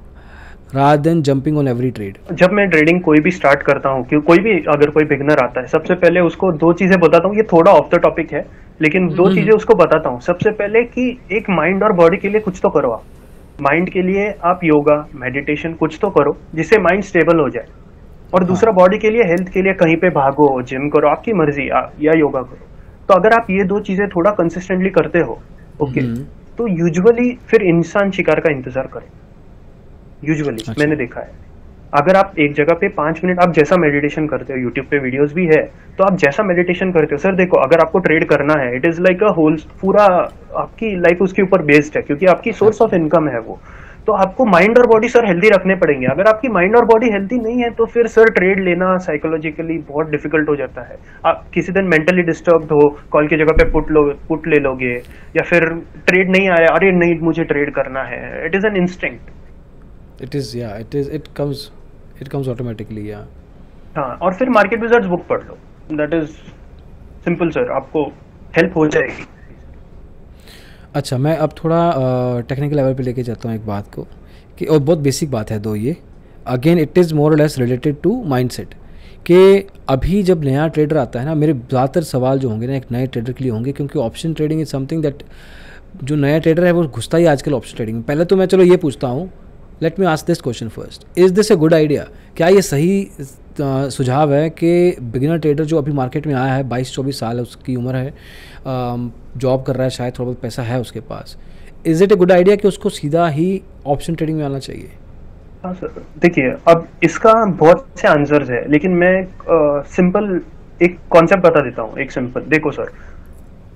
rather than jumping on every trade? जब मैं ट्रेडिंग कोई भी स्टार्ट करता हूँ, कि कोई भी अगर कोई बिगनर आता है, सबसे पहले उसको 2 चीजें बताता हूँ। ये थोड़ा ऑफ द टॉपिक है, लेकिन 2 चीजें उसको बताता हूँ। सबसे पहले कि एक माइंड और बॉडी के लिए कुछ तो करो। आप माइंड के लिए आप योगा, मेडिटेशन कुछ तो करो जिससे माइंड स्टेबल हो जाए। और दूसरा बॉडी के लिए, हेल्थ के लिए कहीं पे भागो, जिम करो, आपकी मर्जी, या योगा करो। तो अगर आप ये 2 चीजें थोड़ा कंसिस्टेंटली करते हो, ओके, तो यूजुअली फिर इंसान शिकार का इंतजार करे। यूजुअली मैंने देखा है, अगर आप एक जगह पे 5 मिनट, आप जैसा मेडिटेशन करते हो, यूट्यूब पे वीडियोस भी है, तो आप जैसा मेडिटेशन करते हो सर, देखो अगर आपको ट्रेड करना है, it is like a hole, पूरा आपकी लाइफ उसके ऊपर बेस्ड है, क्योंकि आपकी सोर्स ऑफ इनकम है वो। तो आपको माइंड और बॉडी सर हेल्दी रखने पड़ेंगे। अगर आपकी माइंड और बॉडी हेल्दी नहीं है तो फिर सर ट्रेड लेना साइकोलॉजिकली बहुत डिफिकल्ट हो जाता है। आप किसी दिन मेंटली डिस्टर्ब्ड हो, कॉल की जगह पे पुट ले लोगे, या फिर ट्रेड नहीं आया, अरे नहीं मुझे ट्रेड करना है, it is an instinct. It comes automatically, yeah. हाँ, और फिर मार्केट विज़र्ड्स बुक पढ़ लो, दैट इज सिंपल सर, आपको हेल्प हो जाएगी। अच्छा, मैं अब थोड़ा टेक्निकल लेवल पे लेके जाता हूँ एक बात को, कि और बहुत बेसिक बात है दो ये, अगेन इट इज़ मोर और लेस रिलेटेड टू माइंडसेट, कि अभी जब नया ट्रेडर आता है ना, मेरे ज़्यादातर सवाल जो होंगे ना एक नए ट्रेडर के लिए होंगे, क्योंकि option trading is something that, जो नया ट्रेडर है वो घुसता ही आजकल ऑप्शन ट्रेडिंग में। पहले तो मैं चलो ये पूछता हूँ, let me ask this question first, is this A good idea? क्या ये सही सुझाव है कि बिगिनर ट्रेडर जो अभी मार्केट में आया है, 22-24 साल है उसकी उम्र है, जॉब कर रहा है, शायद थोड़ा बहुत पैसा है उसके पास, is it a good idea कि उसको सीधा ही ऑप्शन ट्रेडिंग में आना चाहिए? हाँ सर, देखिए अब इसका बहुत से आंसर्स है, लेकिन मैं सिंपल एक कॉन्सेप्ट बता देता हूँ। एक सिंपल, देखो सर,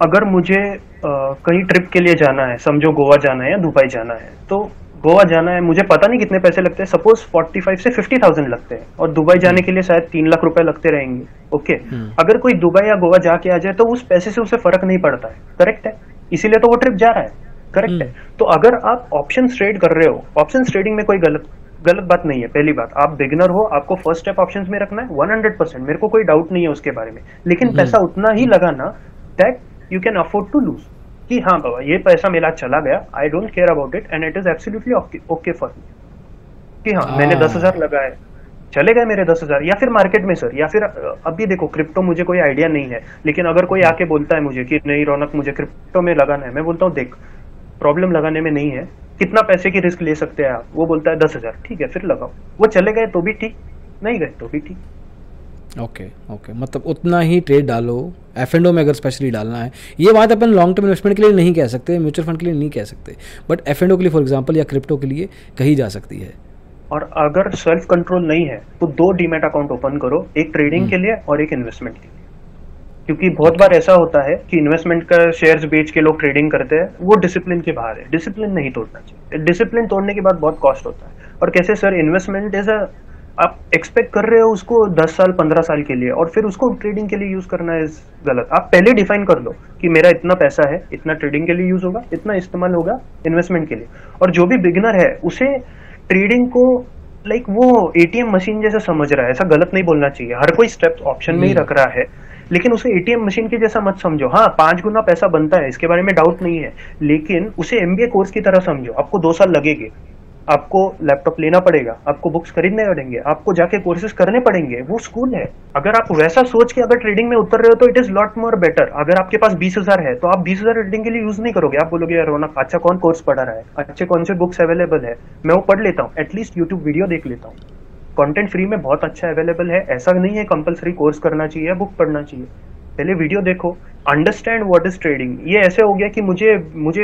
अगर मुझे कहीं ट्रिप के लिए जाना है, समझो गोवा जाना है या दुबई जाना है, तो गोवा जाना है, मुझे पता नहीं कितने पैसे लगते हैं, सपोज 45 से 50,000 लगते हैं, और दुबई जाने के लिए शायद 3 लाख रुपए लगते रहेंगे। ओके, अगर कोई दुबई या गोवा जाके आ जाए तो उस पैसे से उसे फर्क नहीं पड़ता है, करेक्ट है, इसीलिए तो वो ट्रिप जा रहा है, करेक्ट है। तो अगर आप ऑप्शन ट्रेड कर रहे हो, ऑप्शन ट्रेडिंग में कोई गलत बात नहीं है। पहली बात, आप बिगिनर हो, आपको फर्स्ट स्टेप ऑप्शंस में रखना है 100%, मेरे को कोई डाउट नहीं है उसके बारे में, लेकिन पैसा उतना ही लगाना that you can afford to lose, कि हाँ बाबा ये पैसा मेरा चला गया, I don't care about it and it is absolutely okay for me, कि हाँ मैंने 10,000 लगाए, चले गए मेरे 10,000। या फिर मार्केट में सर, या फिर अभी देखो क्रिप्टो, मुझे कोई आइडिया नहीं है, लेकिन अगर कोई आके बोलता है मुझे कि नहीं रौनक मुझे क्रिप्टो में लगाना है, मैं बोलता हूँ देख प्रॉब्लम लगाने में नहीं है, कितना पैसे की रिस्क ले सकते हैं आप? वो बोलता है 10,000, ठीक है फिर लगाओ। वो चले गए तो भी ठीक, नहीं गए तो भी ठीक। ओके, मतलब उतना ही ट्रेड डालो, F&O में अगर स्पेशली डालना है। ये बात अपन लॉन्ग टर्म इन्वेस्टमेंट के लिए नहीं कह सकते, म्यूचुअल फंड के लिए नहीं कह सकते, बट F&O के लिए फॉर एग्जांपल या क्रिप्टो के लिए कही जा सकती है। और अगर सेल्फ कंट्रोल नहीं है तो 2 डीमैट अकाउंट ओपन करो, एक ट्रेडिंग के लिए और एक इन्वेस्टमेंट के लिए, क्योंकि बहुत बार ऐसा होता है कि इन्वेस्टमेंट का शेयर्स बेच के लोग ट्रेडिंग करते हैं, वो डिसिप्लिन के बाहर है। डिसिप्लिन नहीं तोड़ना चाहिए, डिसिप्लिन तोड़ने के बाद बहुत कॉस्ट होता है। और कैसे सर, इन्वेस्टमेंट इज आप एक्सपेक्ट कर रहे हो उसको 10 साल 15 साल के लिए, और फिर उसको ट्रेडिंग के लिए यूज करना इज गलत। आप पहले डिफाइन कर लो कि मेरा इतना पैसा है, इतना ट्रेडिंग के लिए यूज होगा, इतना इस्तेमाल होगा इन्वेस्टमेंट के लिए। और जो भी बिगिनर है उसे ट्रेडिंग को लाइक वो एटीएम मशीन जैसा समझ रहा है, ऐसा गलत नहीं बोलना चाहिए। हर कोई स्टेप्स ऑप्शन में ही रख रहा है, लेकिन उसे एटीएम मशीन के जैसा मत समझो। हाँ 5 गुना पैसा बनता है, इसके बारे में डाउट नहीं है, लेकिन उसे एमबीए कोर्स की तरह समझो। आपको 2 साल लगेंगे, आपको लैपटॉप लेना पड़ेगा, आपको बुक्स खरीदने पड़ेंगे, आपको जाके कोर्सेज करने पड़ेंगे, वो स्कूल है। अगर आप वैसा सोच के अगर ट्रेडिंग में उतर रहे हो तो it is lot more better. अगर आपके पास 20,000 है तो आप 20,000 ट्रेडिंग के लिए यूज नहीं करोगे, आप बोलोगे यार रौनक अच्छा कौन कोर्स पढ़ा रहा है, अच्छे कौन से बुक्स अवेलेबल है, मैं वो पढ़ लेता हूँ, एटलीस्ट यूट्यूब वीडियो देख लेता हूँ, कंटेंट फ्री में बहुत अच्छा अवेलेबल है। ऐसा नहीं है कंपलसरी कोर्स करना चाहिए, बुक पढ़ना चाहिए। पहले वीडियो देखो, अंडरस्टैंड व्हाट इज ट्रेडिंग। ये ऐसे हो गया कि मुझे मुझे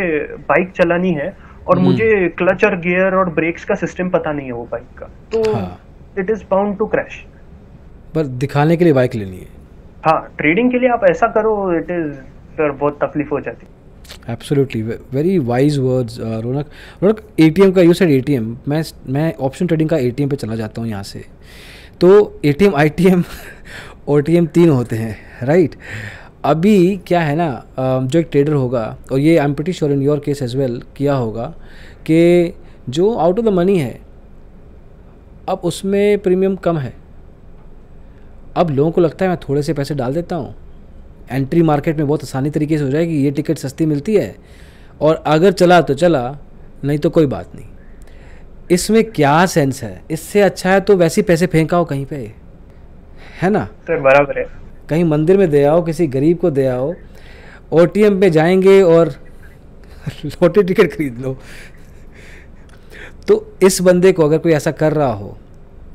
बाइक चलानी है और मुझे क्लच और गियर और ब्रेक्स का सिस्टम पता नहीं है वो बाइक का, तो हाँ, it is bound to crash. पर दिखाने के लिए बाइक लेनी है। हाँ, ट्रेडिंग के लिए आप ऐसा करो, इट इज फिर बहुत तकलीफ हो जाती। एब्सोल्युटली, वेरी वाइज वर्ड्स रौनक। रौनक, एटीएम का, यू सेड एटीएम, मैं ऑप्शन ट्रेडिंग का एटीएम पे चला जाता हूँ यहाँ से। तो एटीएम, आईटीएम ओटीएम 3 होते हैं, राइट? अभी क्या है ना, जो एक ट्रेडर होगा, और ये I am pretty sure in your case as well किया होगा, कि जो आउट ऑफ द मनी है अब उसमें प्रीमियम कम है। अब लोगों को लगता है मैं थोड़े से पैसे डाल देता हूँ, एंट्री मार्केट में बहुत आसानी तरीके से हो जाएगी, ये टिकट सस्ती मिलती है, और अगर चला तो चला, नहीं तो कोई बात नहीं। इसमें क्या सेंस है? इससे अच्छा है तो वैसे ही पैसे फेंकाओ कहीं पे, है ना? सर बराबर है। कहीं मंदिर में दे आओ, किसी गरीब को दे आओ। ओटीएम पे जाएंगे और लॉटरी टिकट खरीद लो। तो इस बंदे को अगर कोई ऐसा कर रहा हो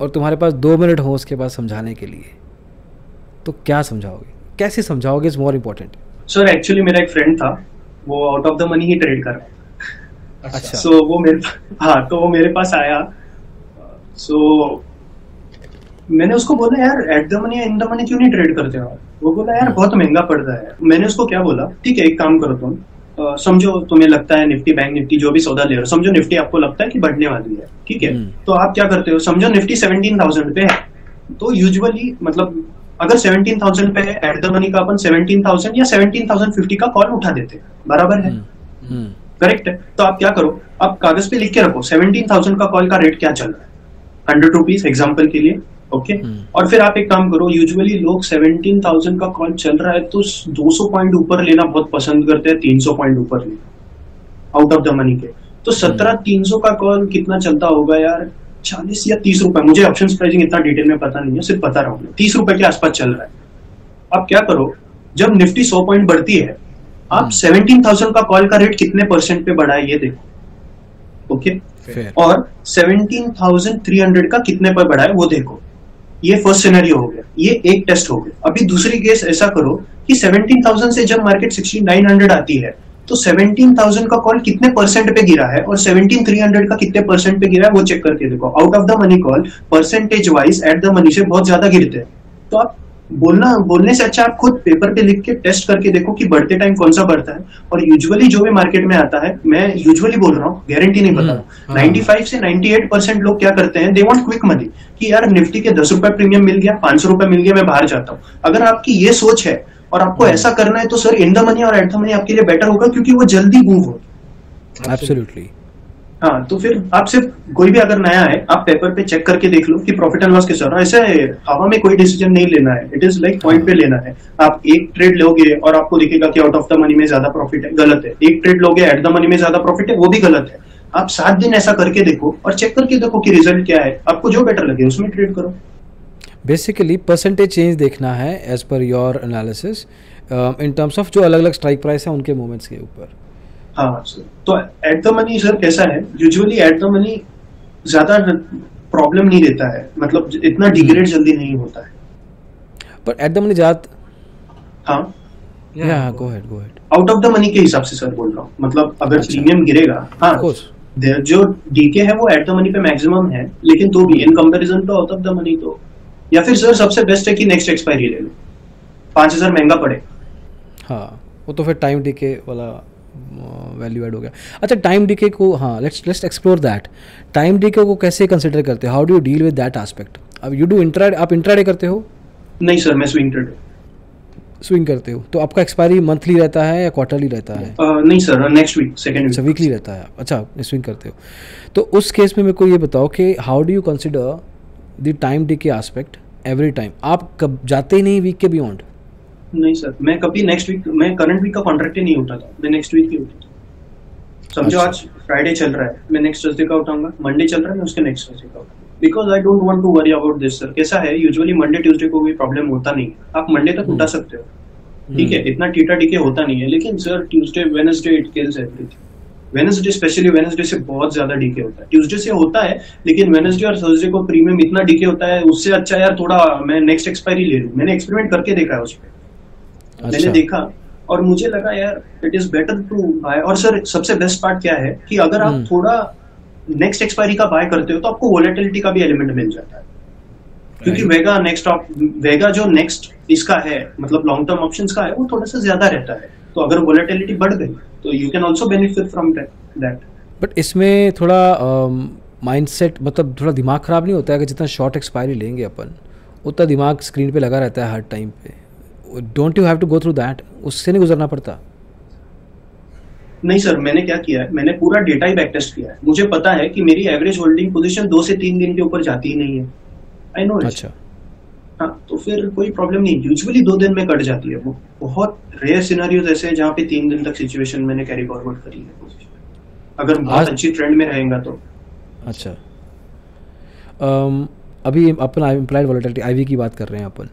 और तुम्हारे पास 2 मिनट हो उसके पास समझाने के लिए, तो क्या समझाओगे, कैसे समझाओगे? Is more important. Sir actually मेरा एक फ्रेंड था, वो आउट ऑफ द मनी ही ट्रेड कर रहा है। अच्छा। सो वो मेरे हाँ, तो वो मेरे पास आया। सो मैंने उसको बोला, यार एट द मनी या इन द मनी क्यों नहीं ट्रेड करते हो? वो बोला, यार बहुत महंगा पड़ता है। मैंने उसको क्या बोला, ठीक है एक काम करो तुम, समझो तुम्हें लगता है निफ्टी, बैंक निफ्टी जो भी सौदा ले रहे हो, समझो निफ्टी आपको लगता है कि बढ़ने वाली है, ठीक है? तो आप क्या करते हो, समझो निफ्टी 17,000 पे है, तो यूजुअली मतलब अगर 17,000 पे है एट द मनी का, अपन 17,000 या 17,050 का कॉल उठा देते हैं, बराबर है? करेक्ट है। तो आप क्या करो, आप कागज पे लिख के रखो 17,000 का कॉल का रेट क्या चल रहा है, 100 रुपीज एग्जाम्पल के लिए, ओके? और फिर आप एक काम करो, यूजुअली लोग 17,000 का कॉल चल रहा है तो 200 पॉइंट ऊपर लेना बहुत पसंद करते हैं, 300 पॉइंट ऊपर लेना आउट ऑफ द मनी के। तो 17,300 का कॉल कितना चलता होगा यार, 40 या 30 रुपए, मुझे ऑप्शन प्राइसिंग इतना डिटेल में पता नहीं है, सिर्फ पता रहा हूँ 30 रुपए के आसपास चल रहा है। आप क्या करो, जब निफ्टी 100 पॉइंट बढ़ती है, आप 17,000 का कॉल का रेट कितने परसेंट पे बढ़ा है ये देखो, ओके? और 17,300 का कितने पर बढ़ा है वो देखो। ये फर्स्ट सिनेरियो हो गया, ये एक टेस्ट हो गया। अभी दूसरी केस ऐसा करो कि 17,000 से जब मार्केट 16,900 आती है, तो 17,000 का कॉल कितने परसेंट पे गिरा है और 17,300 का कितने परसेंट पे गिरा है वो चेक करके देखो। Out of the money call percentage wise eight the money से बहुत ज्यादा गिरते हैं। तो आप बोलने से अच्छा आप खुद पेपर पे लिख के टेस्ट करके देखो कि बढ़ते टाइम कौन सा बढ़ता है। और यूजुअली जो भी मार्केट में आता है, मैं यूजुअली बोल रहा हूँ, गारंटी नहीं बता रहा, 95 से 98% लोग क्या करते हैं, दे वांट क्विक मनी, कि यार निफ्टी के 10 रुपए प्रीमियम मिल गया, 500 रुपए मिल गया, मैं बाहर जाता हूँ। अगर आपकी ये सोच है और आपको ऐसा करना है, तो सर इन द मनी और एट द मनी आपके लिए बेटर होगा, क्योंकि वो जल्दी मूव हो। एब्सोल्युटली। हाँ, तो फिर आप सिर्फ कोई भी अगर नया है, आप पेपर पे चेक करके देख लो कि प्रॉफिट एंड लॉस कैसा हो रहा है। ऐसे हवा में कोई डिसीजन नहीं लेना है, इट इज लाइक पॉइंट पे लेना है। आप एक ट्रेड लोगे और आपको दिखेगा कि आउट ऑफ द मनी में ज्यादा प्रॉफिट है, गलत है। एक ट्रेड लोगे एट द मनी में ज्यादा प्रॉफिट है, वो भी गलत है। आप 7 दिन ऐसा करके देखो और चेक करके देखो कि रिजल्ट क्या है, आपको जो बेटर लगे उसमें ट्रेड करो। बेसिकली परसेंटेज चेंज देखना है as per your analysis, in terms of जो अलग अलग स्ट्राइक प्राइस है उनके मूवमेंट्स के ऊपर। हाँ सर, तो एट द मनी सर कैसा है, यूजुअली एट द मनी ज्यादा प्रॉब्लम नहीं देता है, मतलब इतना डिग्रेड जल्दी नहीं होता है। पर एट द मनी हाँ go ahead. Out of the money के हिसाब से सर बोल रहा हूँ, मतलब अगर प्रीमियम गिरेगा, हाँ जो डीके है वो एट द मनी पे मैक्सिमम है, लेकिन तो भी in comparison to out of the money तो, या फिर सर सबसे बेस्ट है कि नेक्स्ट एक्सपायरी ले लो, 5,000 महंगा पड़े। हाँ, वो तो फिर टाइम डीके वाला वैल्यू ऐड हो गया। अच्छा, टाइम डीके को, हाँ let's explore that. Time DK को कैसे कंसिडर करते हो, how do you deal with that aspect? अब यू डू इंट्राडे, आप इंट्राडे करते हो? नहीं सर, मैं स्विंग करते हो, तो आपका एक्सपायरी मंथली रहता है या क्वार्टरली रहता है? नहीं sir, next week, second week. Weekly रहता है। अच्छा, स्विंग करते हो। तो उस केस में मेरे को ये बताओ कि how do you consider the time DK aspect every time? आप कब जाते ही नहीं वीक के बियॉन्ड? नहीं सर, मैं कभी नेक्स्ट वीक, मैं करंट वीक का कॉन्ट्रैक्ट ही नहीं उठाता, मैं नेक्स्ट वीक ही उठाता। समझो आज फ्राइडे चल रहा है, मैं नेक्स्ट थर्सडे का उठाऊंगा, मंडे चल रहा है मैं उसके नेक्स्ट थर्सडे का उठाऊंगा, because I don't want to worry about this sir. कैसा है, यूजुअली मंडे ट्यूसडे को कोई प्रॉब्लम होता नहीं, आप मंडे तक उठा सकते हो, ठीक है, इतना टीटा डीके होता नहीं है। लेकिन sir Tuesday Wednesday it kills everything. Wednesday, specially Wednesday से बहुत ज्यादा डीके होता है। ट्यूसडे से होता है, लेकिन वेडनेसडे और थर्सडे को प्रीमियम इतना डीके होता है, उससे अच्छा यार थोड़ा मैं नेक्स्ट एक्सपायरी ले लूं। मैंने एक्सपेरिमेंट करके देखा है उस पर। मैंने अच्छा। देखा और मुझे लगा यार it is better to buy. और सर सबसे बेस्ट पार्ट क्या है कि अगर आप थोड़ा नेक्स्ट एक्सपायरी का बाय करते हो तो आपको वोलेटिलिटी का भी एलिमेंट मिल जाता है, क्योंकि वेगा जो नेक्स्ट इसका है मतलब लॉन्ग टर्म ऑप्शंस का है वो थोड़ा सा ज्यादा रहता है, तो अगर वोलेटिलिटी बढ़ गई तो you can also benefit from that. But इसमें थोड़ा माइंडसेट मतलब थोड़ा दिमाग ख़राब नहीं होता है कि जितना शॉर्ट एक्सपायरी लेंगे अपन उतना दिमाग स्क्रीन पे लगा रहता है हर टाइम पे। Don't you have to go through that, उससे नहीं गुजरना पड़ता? नहीं सर, मैंने क्या किया है, मैंने पूरा डेटा ही बैक टेस्ट किया है। मुझे पता है कि मेरी एवरेज होल्डिंग पोजीशन 2 से 3 दिन के ऊपर जाती ही नहीं है। I know. अच्छा। हाँ, तो फिर कोई प्रॉब्लम नहीं, यूजुअली 2 दिन में कट जाती है। वो बहुत रेयर सिनेरियोज ऐसे हैं जहाँ पे 3 दिन तक सिचुएशन मैंने कैरी फॉरवर्ड करी है पोजीशन, अगर बहुत अच्छी ट्रेंड में रहेगा तो। अच्छा। अभी अपन इम्प्लाइड वॉलेटिलिटी आईवी की बात कर रहे हैं अपन।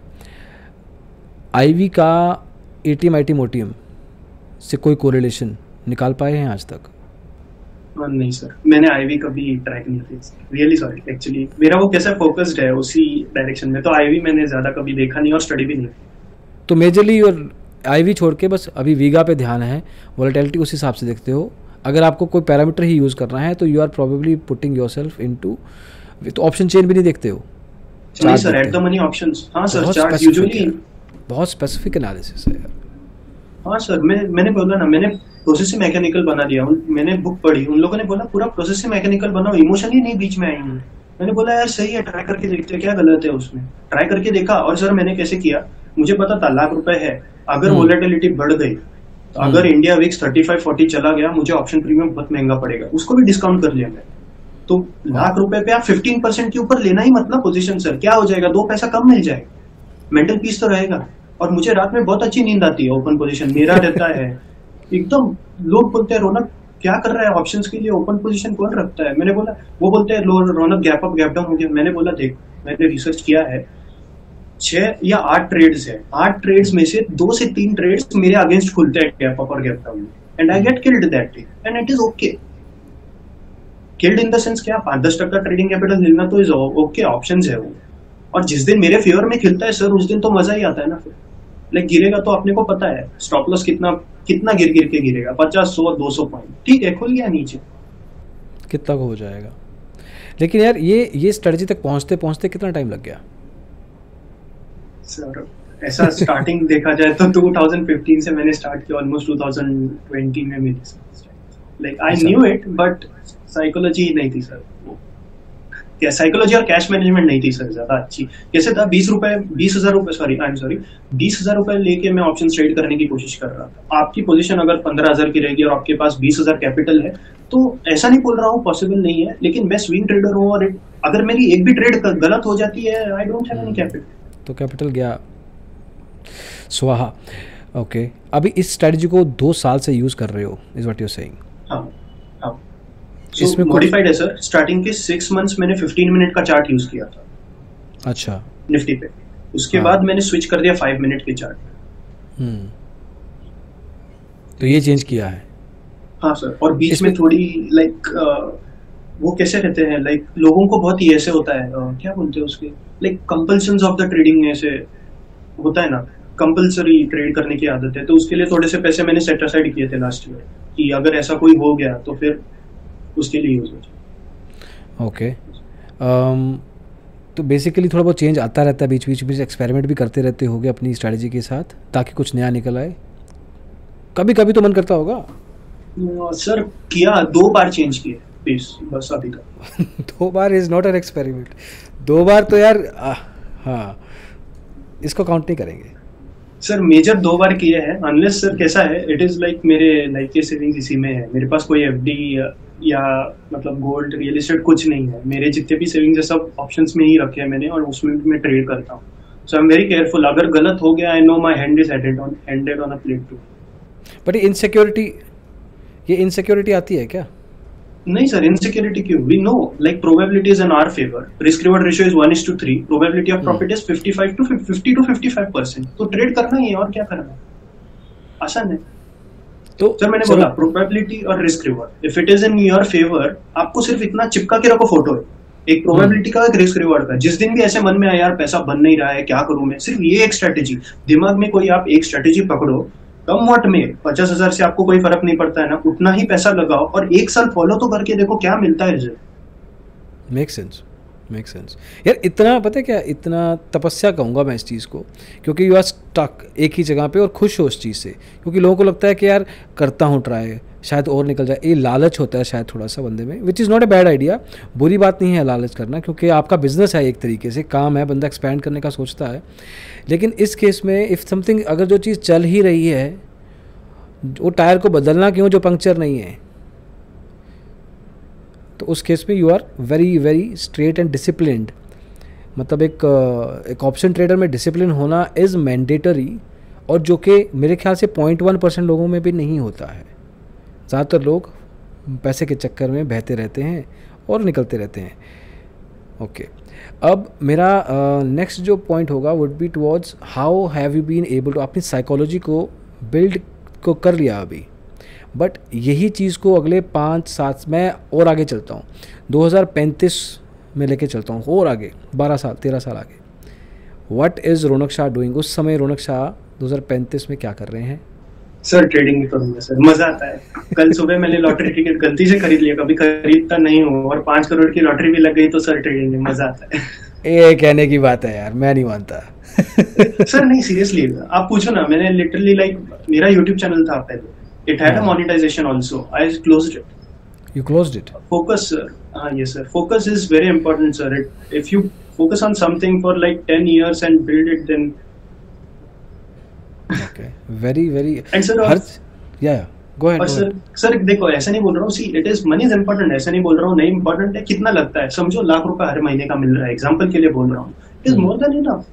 आईवी का एटीएम आईटीएम ओटीएम से कोई कोरिलेशन निकाल पाए हैं आज तक? नहीं सर, मैंने आईवी कभी ट्रैक नहीं किया, रियली सॉरी। एक्चुअली मेरा वो कैसा फोकस्ड है उसी डायरेक्शन में, तो आईवी मैंने ज्यादा कभी देखा नहीं और स्टडी भी नहीं। तो मेजरली और आईवी छोड़ के बस अभी वीगा पे ध्यान है, वॉलेटिलिटी उस हिसाब से देखते हो। अगर आपको कोई पैरामीटर ही यूज़ करना है तो you are probably putting yourself into, तो ऑप्शन चेन भी नहीं देखते हो? नहीं sir, at the money options. हाँ सर, चार्ट यूजुअली बहुत स्पेसिफिक एनालिसिस है यार। हाँ सर, मैंने बोला ना, मैंने प्रोसेस मैकेनिकल बना दिया। मैंने बुक पढ़ी, उन लोगों ने बोला पूरा प्रोसेस मैकेनिकल बनाओ, इमोशन ही नहीं बीच में आएंगे। मैंने बोला यार सही है, ट्राई करके देखते हैं क्या गलत है उसमें। ट्राई करके देखा और सर मैंने कैसे किया, मुझे पता था ₹1,00,000 है, अगर वोलेटिलिटी बढ़ गई तो अगर इंडिया विक्स 35-40 चला गया, मुझे ऑप्शन प्रीमियम बहुत महंगा पड़ेगा, उसको भी डिस्काउंट कर लिया मैं। तो ₹1,00,000 पे आप 15% के ऊपर लेना ही मतलब पोजीशन सर, क्या हो जाएगा, 2 पैसा कम मिल जाएगा, मेंटल पीस तो रहेगा। और मुझे रात में बहुत अच्छी नींद आती है, ओपन पोजीशन मेरा रहता है एकदम। लोग बोलते हैं रौनक क्या कर रहा है ऑप्शंस के लिए, ओपन पोजीशन कौन रखता है? मैंने बोला, वो बोलते हैं रौनक गैप अप गैप डाउन हो गया। मैंने बोला देख, मैंने रिसर्च किया है, 6 या 8 ट्रेड्स है, 8 ट्रेड्स में से 2 से 3 ट्रेड्स मेरे अगेंस्ट खुलते हैं गैप अप और गैप डाउन में, and I get killed that day and it is okay. Killed in the sense क्या, 5-10% ट्रेडिंग कैपिटल मिलना तो इज ओके, ऑप्शंस है वो। और जिस दिन मेरे फेवर में खिलता है सर, उस दिन तो मजा ही आता है ना। फिर लाइक गिरेगा तो अपने को पता है स्टॉप लॉस कितना गिर के गिरेगा, 50, 100, 200 पॉइंट, ठीक है, खुल गया नीचे, कितना को हो जाएगा। लेकिन यार ये स्ट्रेटजी तक पहुंचते पहुंचते कितना टाइम लग गया सर? ऐसा स्टार्टिंग देखा जाए तो 2015 से मैंने स्टार्ट किया, ऑलमोस्ट 2020 में मेरी like I knew it, but psychology नहीं थी सर। क्या साइकोलॉजी और कैश मैनेजमेंट नहीं थी सर ज्यादा अच्छी। कैसे था, 20,000 रुपए लेके मैं ऑप्शन ट्रेड करने की कोशिश कर रहा था। आपकी पोजीशन अगर 15,000 की रहेगी और आपके पास 20,000 कैपिटल है, तो ऐसा नहीं बोल रहा हूँ पॉसिबल नहीं है, लेकिन मैं स्विंग ट्रेडर हूँ और अगर मेरी एक भी ट्रेड गलत हो जाती है, I don't have any capital, तो कैपिटल गया स्वाहा। ओके, अभी इस स्ट्रेटजी को 2 साल से यूज कर रहे हो, is what you are saying? हाँ। इसमें मॉडिफाइड है सर। स्टार्टिंग के 6 मंथ्स मैंने 15 मिनट का चार्ट यूज किया था। अच्छा। निफ्टी पे। उसके बाद मैंने स्विच कर दिया 5 मिनट के चार्ट। तो ये चेंज किया है? हाँ सर। और बीच में थोड़ी लाइक वो कैसे रहते हैं, लाइक लोगों को बहुत ही ऐसे होता है, क्या बोलते हैं उसके, like compulsions of the trading ऐसे होता है ना, कंपल्सरी ट्रेड करने की आदत है। तो उसके लिए थोड़े से पैसे मैंने सेट असाइड किए थे लास्ट ईयर, कि अगर ऐसा कोई हो गया तो फिर उसके लिए यूज हो जाए। ओके। तो बेसिकली थोड़ा बहुत चेंज आता रहता है, बीच बीच में एक्सपेरिमेंट भी करते रहते होगे अपनी स्ट्रैटेजी के साथ, ताकि कुछ नया निकल आए। कभी कभी तो मन करता होगा? सर किया 2 बार चेंज किए बस अभी तक। 2 bar is not an experiment. 2 बार तो यार हाँ, इसको काउंट नहीं करेंगे सर। मेजर 2 बार किए हैं, अनलेस सर कैसा है, इट इज लाइक मेरे लाइफ के सेविंग्स इसी में है। मेरे पास कोई एफडी या मतलब गोल्ड, रियल एस्टेट कुछ नहीं है। मेरे जितने भी सेविंग्स है सब ऑप्शंस में ही रखे हैं मैंने, और उसमें भी मैं ट्रेड करता हूँ। So I am very careful. अगर गलत हो गया, I know my hand is ended on a plate too. But ये इनसिक्योरिटी आती है क्या? नहीं सर, इनसिक्योरिटी क्यों? We know like probability is in our favour, risk reward ratio is 1:3, probability of profit is 50 to 55%। तो trade करना ही है, और क्या करना है, आसान है। तो सर मैंने बोला प्रोबेबिलिटी और risk reward, if it is in your favour, आपको सिर्फ इतना चिपका के रखो फोटो, एक प्रोबेबिलिटी का, एक रिस्क रिवॉर्ड का। जिस दिन भी ऐसे मन में आया यार पैसा बन नहीं रहा है, क्या करूं मैं, सिर्फ ये एक स्ट्रेटेजी दिमाग में, कोई आप एक स्ट्रेटेजी पकड़ो, कम वॉट में 50,000 से आपको कोई फर्क नहीं पड़ता है ना, उतना ही पैसा लगाओ और एक साल फॉलो तो करके देखो क्या मिलता है result. Make sense, make sense यार। इतना पता है क्या, इतना तपस्या कहूँगा मैं इस चीज़ को, क्योंकि यू आर स्टक एक ही जगह पे और खुश हो उस चीज़ से। क्योंकि लोगों को लगता है कि यार करता हूँ ट्राई, शायद और निकल जाए, ये लालच होता है शायद थोड़ा सा बंदे में, which is not a bad idea, बुरी बात नहीं है लालच करना, क्योंकि आपका बिजनेस है, एक तरीके से काम है, बंदा एक्सपैंड करने का सोचता है। लेकिन इस केस में इफ़ समथिंग, अगर जो चीज़ चल ही रही है, वो टायर को बदलना क्यों जो पंक्चर नहीं है, तो उस केस में you are very very straight and disciplined. मतलब एक ऑप्शन ट्रेडर में डिसिप्लिन होना इज़ मैंडेटरी, और जो कि मेरे ख्याल से 0.1% लोगों में भी नहीं होता है। ज़्यादातर लोग पैसे के चक्कर में बहते रहते हैं और निकलते रहते हैं। ओके, अब मेरा नेक्स्ट जो पॉइंट होगा would be towards how have you been able to, अपनी साइकोलॉजी को बिल्ड को कर लिया अभी, बट यही चीज़ को अगले 5-7 मैं और आगे चलता हूँ, 2035 में लेके चलता हूँ और आगे 12 साल 13 साल आगे। What is Raunak Shah doing? उस समय रौनक शाह 2035 में क्या कर रहे हैं? सर ट्रेडिंग भी करूंगा सर, मजा आता है। कल सुबह मैंने लॉटरी टिकट गलती से खरीद लिया, कभी खरीदता नहीं हूँ, और 5 करोड़ की लॉटरी भी लग गई, तो सर ट्रेडिंग में मजा आता है। ये कहने की बात है यार, मैं नहीं मानता। सर नहीं, सीरियसली आप पूछो ना, मैंने लिटरली लाइक मेरा यूट्यूब चैनल था पहले, it had a monetization also, I closed it. You closed it? Focus sir, हाँ yes sir, focus is very important sir. If you focus on something for like 10 years and build it, then okay, very very and sir yeah go ahead, और sir देखो, ऐसा नहीं बोल रहा हूँ, see it is money is important, ऐसा नहीं बोल रहा हूँ नहीं इम्पोर्टेंट है, कितना लगता है समझो, लाख रुपए हर महीने का मिल रहा है, एग्जांपल के लिए बोल रहा हूँ, it is more than enough.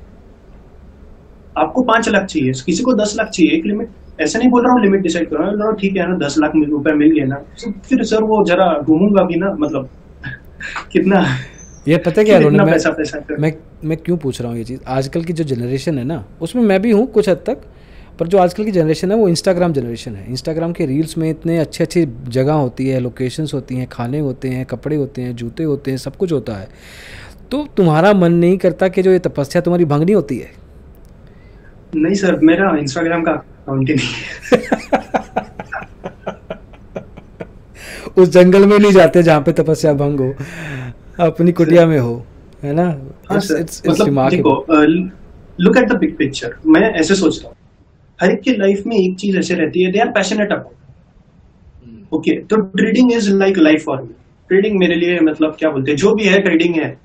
आपको 5 लाख चाहिए, किसी को 10 लाख चाहिए, एक लिमिट, ऐसा नहीं बोल रहा हूँ लिमिट डिसाइड कर रहा हूँ, ठीक है ना, 10 लाख रुपए मिल गए ना, फिर सर वो जरा घूमूंगा भी ना, मतलब कितना ये पता क्या है, मैं क्यों पूछ रहा हूँ ये चीज़, आजकल की जो जनरेशन है ना, उसमें मैं भी हूँ कुछ हद तक, पर जो आजकल की जनरेशन है वो इंस्टाग्राम जनरेशन है। इंस्टाग्राम के रील्स में इतने अच्छे अच्छी जगह होती है, लोकेशंस होती हैं, खाने होते हैं, कपड़े होते हैं, जूते होते हैं, सब कुछ होता है। तो तुम्हारा मन नहीं करता कि जो ये तपस्या तुम्हारी भंग नहीं होती है? नहीं सर, मेरा इंस्टाग्राम का अकाउंट ही नहीं है। उस जंगल में नहीं जाते जहाँ पे तपस्या भंग हो, अपनी कुटिया में हो, है ना? हाँ सर, मतलब देखो, look at the big picture. मैं ऐसे सोचता हूँ, हर एक की लाइफ में एक चीज ऐसे रहती है, they are passionate about, okay, तो trading is like life for me. Trading मेरे लिए मतलब क्या बोलते हैं, जो भी है ट्रेडिंग है,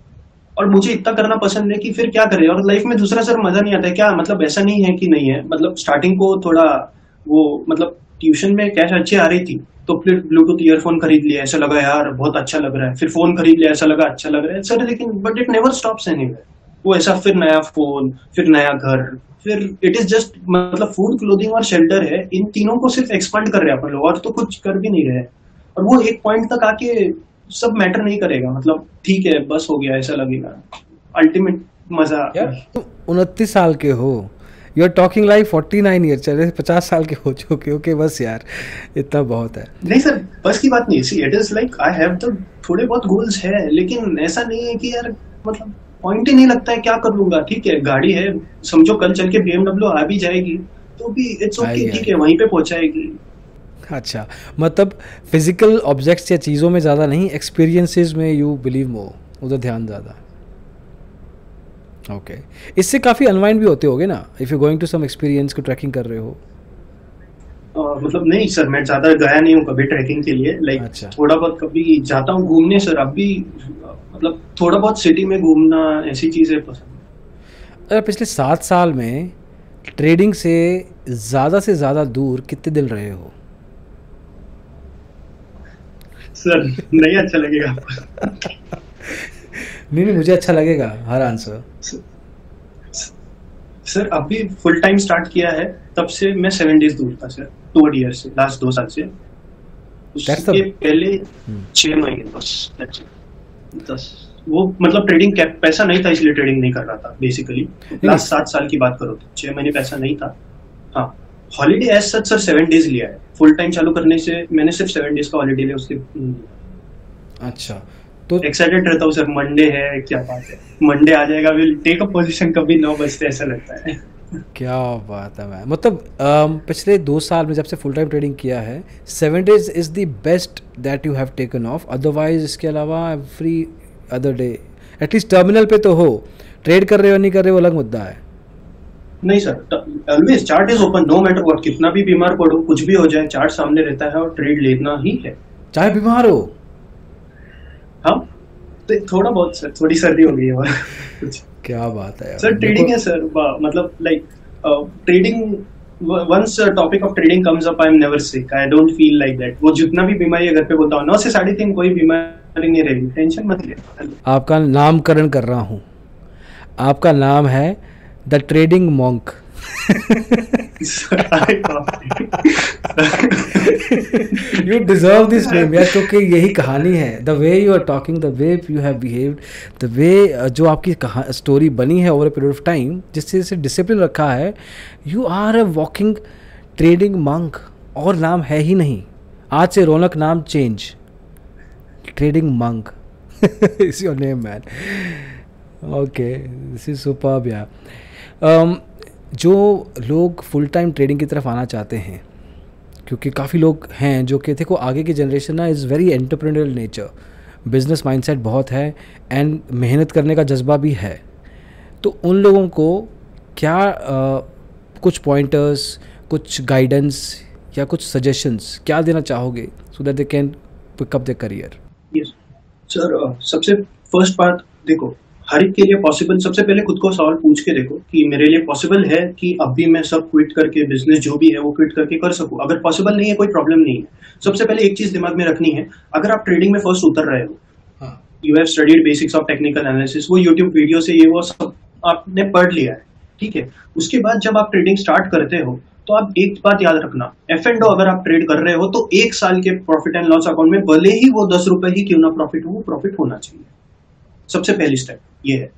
और मुझे इतना करना पसंद है कि फिर क्या करें, और लाइफ में दूसरा सर मजा नहीं आता है क्या, मतलब ऐसा नहीं है कि नहीं है, मतलब स्टार्टिंग को थोड़ा वो, मतलब ट्यूशन में कैश अच्छी आ रही थी, तो फिर ब्लूटूथ ईयरफोन खरीद लिया, ऐसा लगा यार बहुत अच्छा लग रहा है, फिर फोन खरीद लिया, ऐसा लगा अच्छा लग रहा है सर, लेकिन but it never stops anywhere. वो ऐसा, फिर नया फोन, फिर नया घर, फिर इट इज जस्ट, मतलब फूड, क्लोथिंग और शेल्टर है, इन तीनों को सिर्फ एक्सपांड कर रहे हैं अपन लोग, और तो कुछ कर भी नहीं रहे। और वो एक पॉइंट तक आके सब मैटर नहीं करेगा, मतलब ठीक है बस हो गया ऐसा लगेगा, अल्टीमेट मजा। यार तुम 29 साल के हो, you are talking like 49 year, चले 50 साल के हो चुके हो, कि बस यार इतना बहुत है। नहीं सर, बस की बात नहीं, see it is like I have तो थोड़े बहुत गोल्स है, लेकिन ऐसा नहीं है कि यार मतलब पॉइंट ही नहीं लगता है, क्या कर लूंगा, ठीक है गाड़ी है, समझो कल चल के BMW आ भी जाएगी तो भी इट्स ओके, ठीक है वहीं पे पहुंचाएगी। अच्छा, मतलब फिजिकल ऑब्जेक्ट्स या चीज़ों में ज़्यादा नहीं, एक्सपीरियंसेस में यू बिलीव मोर, उधर ध्यान ज़्यादा। ओके, इससे काफ़ी अनवाइंड भी होते होगे ना, if you going to some experience को ट्रैकिंग कर रहे हो? मतलब नहीं सर, मैं ज्यादा गया नहीं हूँ कभी ट्रैकिंग के लिए, लाइक अच्छा। थोड़ा बहुत कभी जाता हूँ घूमने सर, अभी मतलब थोड़ा बहुत सिटी में घूमना, ऐसी चीजें पसंद। अरे पिछले 7 साल में ट्रेडिंग से ज़्यादा दूर कितने दिन रहे हो? सर नहीं अच्छा लगेगा आपको? नहीं, मुझे अच्छा लगेगा हर आंसर। सर अभी फुल टाइम स्टार्ट किया है, तब से मैं 7 डेज दूर था सर, 2 ईयर से, लास्ट 2 साल से। उसके पहले 6 महीने बस वो, मतलब ट्रेडिंग पैसा नहीं था इसलिए ट्रेडिंग नहीं कर रहा था बेसिकली। लास्ट 7 साल की बात करो तो 6 महीने पैसा नहीं था। हाँ, holiday as such sir 7 days लिया है, फुल टाइम चालू करने से मैंने सिर्फ 7 डेज का हॉलीडे लिया उसके। अच्छा, तो एक्साइटेड रहता हूँ सर, मंडे है, क्या बात है, मंडे आ जाएगा, विल टेक अ पोजीशन, कभी 9 बजते ऐसा लगता है। क्या बात है मैन, मतलब पिछले 2 साल में जब से फुल टाइम ट्रेडिंग किया है, 7 days is the best that you have taken of, otherwise इसके अलावा every other day at least terminal पे तो हो, ट्रेड कर रहे हो नहीं कर रहे हो अलग मुद्दा है। नहीं sir, always chart is open, no matter what, कितना भी बीमार पड़ो, कुछ भी हो जाए, चार्ट सामने रहता है और ट्रेड लेना ही है, चाहे बीमार हो। हाँ तो थोड़ा बहुत सर, थोड़ी सर्दी हो गई है कुछ। क्या बात है यार सर, ट्रेडिंग है सर, मतलब like trading, once topic of trading comes up, I am never sick, I don't feel like that. वो जितना भी बीमारी है घर पे बोलता हूँ 9 से 3:30 कोई बीमारी नहीं रहेगी, टेंशन मत ले। आपका नामकरण कर रहा हूँ, आपका नाम है the trading monk. You deserve this name यार, क्योंकि यही कहानी है, the way you are talking, the way you have behaved, the way जो आपकी स्टोरी बनी है over a period of time, जिस चीज़ से डिसिप्लिन रखा है, you are a walking trading monk, और नाम है ही नहीं। आज से रौनक नाम change, trading monk is your name man. Okay, this is superb यार। जो लोग फुल टाइम ट्रेडिंग की तरफ आना चाहते हैं, क्योंकि काफ़ी लोग हैं जो कहते को आगे की जनरेशन ना is very entrepreneurial nature, business mindset बहुत है एंड मेहनत करने का जज्बा भी है, तो उन लोगों को क्या कुछ पॉइंटर्स, कुछ गाइडेंस या कुछ सजेशंस क्या देना चाहोगे so that they can pick up their career? Yes sir, सबसे फर्स्ट बात देखो, हर एक के लिए पॉसिबल, सबसे पहले खुद को सवाल पूछ के देखो कि मेरे लिए पॉसिबल है कि अभी मैं सब क्विट करके बिजनेस जो भी है वो क्विट करके कर सकूं। अगर पॉसिबल नहीं है कोई प्रॉब्लम नहीं है। सबसे पहले एक चीज दिमाग में रखनी है, अगर आप ट्रेडिंग में फर्स्ट उतर रहे हो, you have studied basics of technical analysis, वो यूट्यूब वीडियो से ये वो सब आपने पढ़ लिया है, ठीक है। उसके बाद जब आप ट्रेडिंग स्टार्ट करते हो तो आप एक बात याद रखना, F&O अगर आप ट्रेड कर रहे हो तो 1 साल के प्रॉफिट एंड लॉस अकाउंट में भले ही वो 10 रुपए ही क्यों ना प्रॉफिट हो, वो प्रॉफिट होना चाहिए। सबसे पहली स्टेप ये है।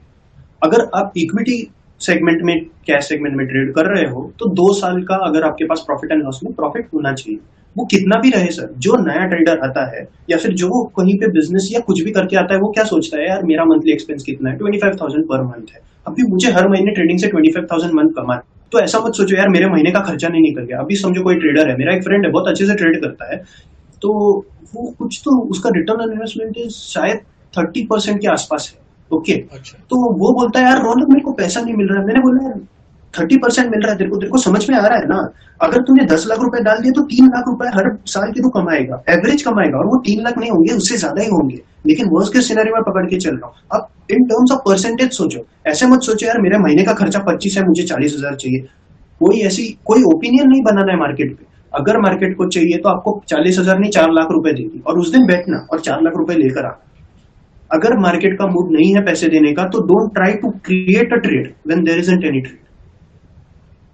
अगर आप इक्विटी सेगमेंट में, कैश सेगमेंट में ट्रेड कर रहे हो तो 2 साल का अगर आपके पास प्रॉफिट एंड लॉस में प्रॉफिट होना चाहिए, वो कितना भी रहे सर। जो नया ट्रेडर आता है या फिर जो कहीं पे बिजनेस या कुछ भी करके आता है, वो क्या सोचता है, यार मेरा मंथली एक्सपेंस कितना है, 25,000 पर मंथ है, अभी मुझे हर महीने ट्रेडिंग से 25,000 मंथ कमाना, तो ऐसा मत सोचो यार मेरे महीने का खर्चा नहीं निकल गया। अभी समझो कोई ट्रेडर है, मेरा एक फ्रेंड है, बहुत अच्छे से ट्रेड करता है, तो वो कुछ तो उसका रिटर्न ऑन इन्वेस्टमेंट शायद 30% के आसपास है, ओके। अच्छा। तो वो बोलता है यार रौनक मेरे को पैसा नहीं मिल रहा है। मैंने बोला यार 30% मिल रहा है तेरे को समझ में आ रहा है ना। अगर तूने 10 लाख रुपए डाल दिए तो 3 लाख रुपए हर साल की तू कमाएगा, एवरेज कमाएगा, और वो 3 लाख नहीं होंगे, उससे ज्यादा ही होंगे। लेकिन वर्स्ट केस सिनेरियो में पकड़ के चल रहा हूँ। अब इन टर्म्स ऑफ परसेंटेज सोचो, ऐसे मत सोचो यार मेरे महीने का खर्चा 25 है, मुझे 40,000 चाहिए। कोई ओपिनियन नहीं बनाना है मार्केट पे। अगर मार्केट को चाहिए तो आपको 40,000 नहीं 4 लाख रुपए देगी, और उस दिन बैठना और 4 लाख रुपए लेकर आना। अगर मार्केट का मूड नहीं है पैसे देने का तो don't try to create a trade when there isn't any trade.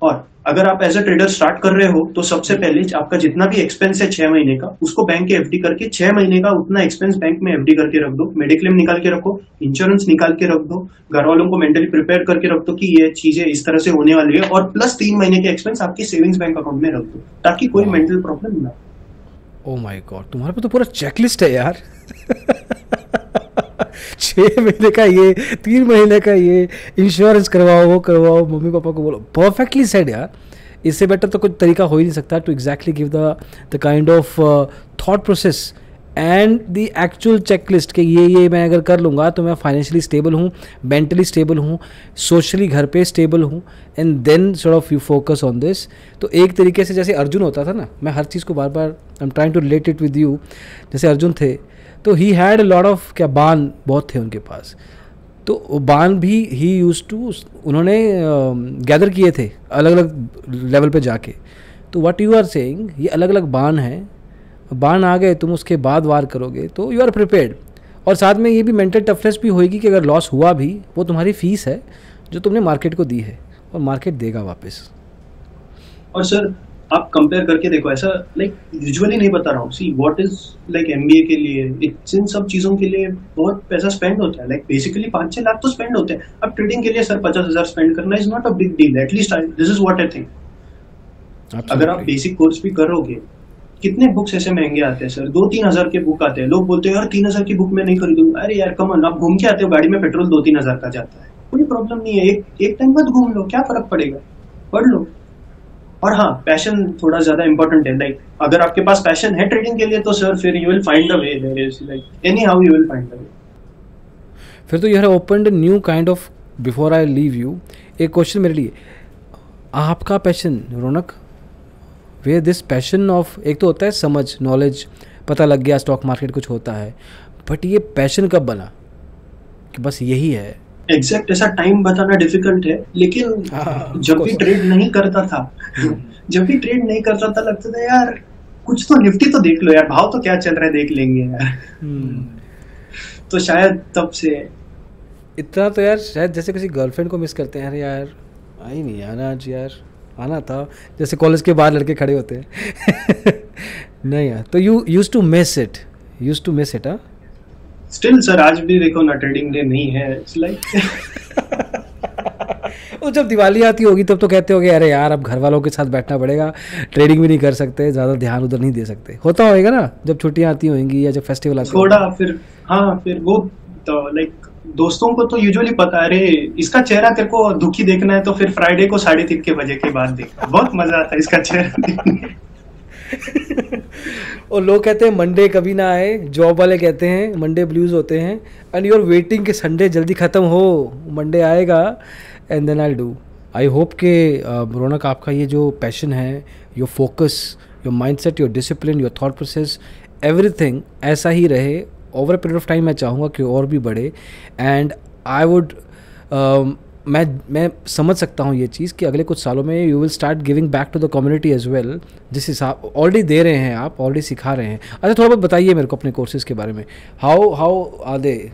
और अगर आप एज अ ट्रेडर स्टार्ट कर रहे हो तो सबसे पहले आपका जितना भी एक्सपेंस है 6 महीने का, उसको बैंक के एफडी करके 6 महीने का उतना एक्सपेंस बैंक में एफडी करके रख दो। मेडिक्लेम निकाल के रखो, इंश्योरेंस निकाल के रख दो, घर वालों को मेंटली प्रिपेयर करके रख दो कि ये चीजें इस तरह से होने वाली है, और प्लस 3 महीने के एक्सपेंस आपकी सेविंग्स बैंक अकाउंट में रख दो, ताकि कोई मेंटल प्रॉब्लम ना। ओ माय गॉड, तुम्हारे पे तो पूरा चेकलिस्ट है यार। 6 महीने का ये, 3 महीने का ये, इंश्योरेंस करवाओ, वो करवाओ, मम्मी पापा को बोलो। परफेक्टली सेड यार, इससे बेटर तो कोई तरीका हो ही नहीं सकता to exactly give the kind of thought process and the actual checklist कि ये मैं अगर कर लूँगा तो मैं फाइनेंशियली स्टेबल हूँ, मेंटली स्टेबल हूँ, सोशली घर पे स्टेबल हूँ, and then sort of you focus on this. तो एक तरीके से जैसे अर्जुन होता था ना, मैं हर चीज़ को बार बार I am trying to relate it with you, जैसे अर्जुन थे तो he had a lot of, क्या बाण बहुत थे उनके पास, तो बाण भी ही यूज टू, उन्होंने गैदर किए थे अलग अलग लेवल पे जाके। तो व्हाट यू आर सेइंग, ये अलग अलग बाण हैं, बाण आ गए तुम उसके बाद वार करोगे तो यू आर प्रिपेयर्ड। और साथ में ये भी मेंटल टफनेस भी होएगी कि अगर लॉस हुआ भी, वो तुम्हारी फीस है जो तुमने मार्केट को दी है, और मार्केट देगा वापस। और सर आप कंपेयर करके देखो, ऐसा लाइक यूजुअली नहीं बता रहा हूँ, see what is like MBA के लिए, इन सब चीजों के लिए बहुत पैसा स्पेंड होता है, लाइक बेसिकली 5-6 लाख तो स्पेंड होते हैं। अब ट्रेडिंग के लिए सर 50,000 स्पेंड करना is not a big deal, at least this is what I think. अगर आप बेसिक कोर्स भी करोगे कितने बुक्स ऐसे महंगे आते हैं सर, 2-3 हजार के बुक आते हैं, लोग बोलते हैं यार 3 हजार की बुक मैं नहीं खरीदूंगा। अरे यार कमन, आप घूम के आते हो, गाड़ी में पेट्रोल 2-3 हजार का जाता है, कोई प्रॉब्लम नहीं है, एक टाइम बाद घूम लो, क्या फर्क पड़ेगा, पढ़ लो। और हाँ, पैशन थोड़ा ज्यादा इंपॉर्टेंट है। लाइक अगर आपके पास पैशन है ट्रेडिंग के लिए तो सर फिर you will find a way, there is like anyhow you will find a way. फिर तो you have opened new kind of, before I leave you, एक क्वेश्चन मेरे लिए, आपका passion Raunak, way this passion of, एक तो होता है समझ, नॉलेज, पता लग गया स्टॉक मार्केट कुछ होता है, बट ये पैशन कब बना कि बस यही है? एग्जैक्ट ऐसा टाइम बताना डिफिकल्ट है, लेकिन जब भी ट्रेड नहीं करता था लगता था यार कुछ तो निफ्टी तो देख लो यार, भाव तो क्या चल रहा है देख लेंगे यार। तो शायद तब से इतना तो यार, शायद जैसे किसी गर्लफ्रेंड को मिस करते हैं, अरे यार आई नहीं आना आज, यार आना था, जैसे कॉलेज के बाहर लड़के खड़े होते हैं। नहीं यार, तो you used to miss it हाँ? स्टिल सर आज भी देखो ना, ट्रेडिंग डे नहीं है, इट्स लाइक वो जब दिवाली आती होगी तब तो कहते होगे अरे यार अब घर वालों के साथ बैठना पड़ेगा, ट्रेडिंग भी नहीं कर सकते, ज़्यादा ध्यान उधर नहीं दे सकते, होता होगा ना जब छुट्टियां आती होंगी या जब फेस्टिवल आते थोड़ा होगा। फिर हाँ, फिर वो तो लाइक दोस्तों को तो यूजुअली पता है, अरे इसका चेहरा तेरे को दुखी देखना है तो फिर फ्राइडे को 3:30 बजे के बाद देखना, बहुत मजा आता है इसका चेहरा देखने। और लोग कहते हैं मंडे कभी ना आए, जॉब वाले कहते हैं मंडे ब्लूज होते हैं, एंड यू आर वेटिंग कि संडे जल्दी ख़त्म हो, मंडे आएगा and then I do. I hope कि रौनक आपका ये जो पैशन है, your focus, your mindset, your discipline, your thought process, everything ऐसा ही रहे over a period of time. मैं चाहूँगा कि और भी बढ़े, एंड आई वुड मैं समझ सकता हूँ ये चीज़ कि अगले कुछ सालों में you will start giving back to the community as well, जिस हिसाब ऑलरेडी दे रहे हैं आप, ऑलरेडी सिखा रहे हैं। अच्छा थोड़ा बहुत बताइए मेरे को अपने कोर्सेज के बारे में, how are they?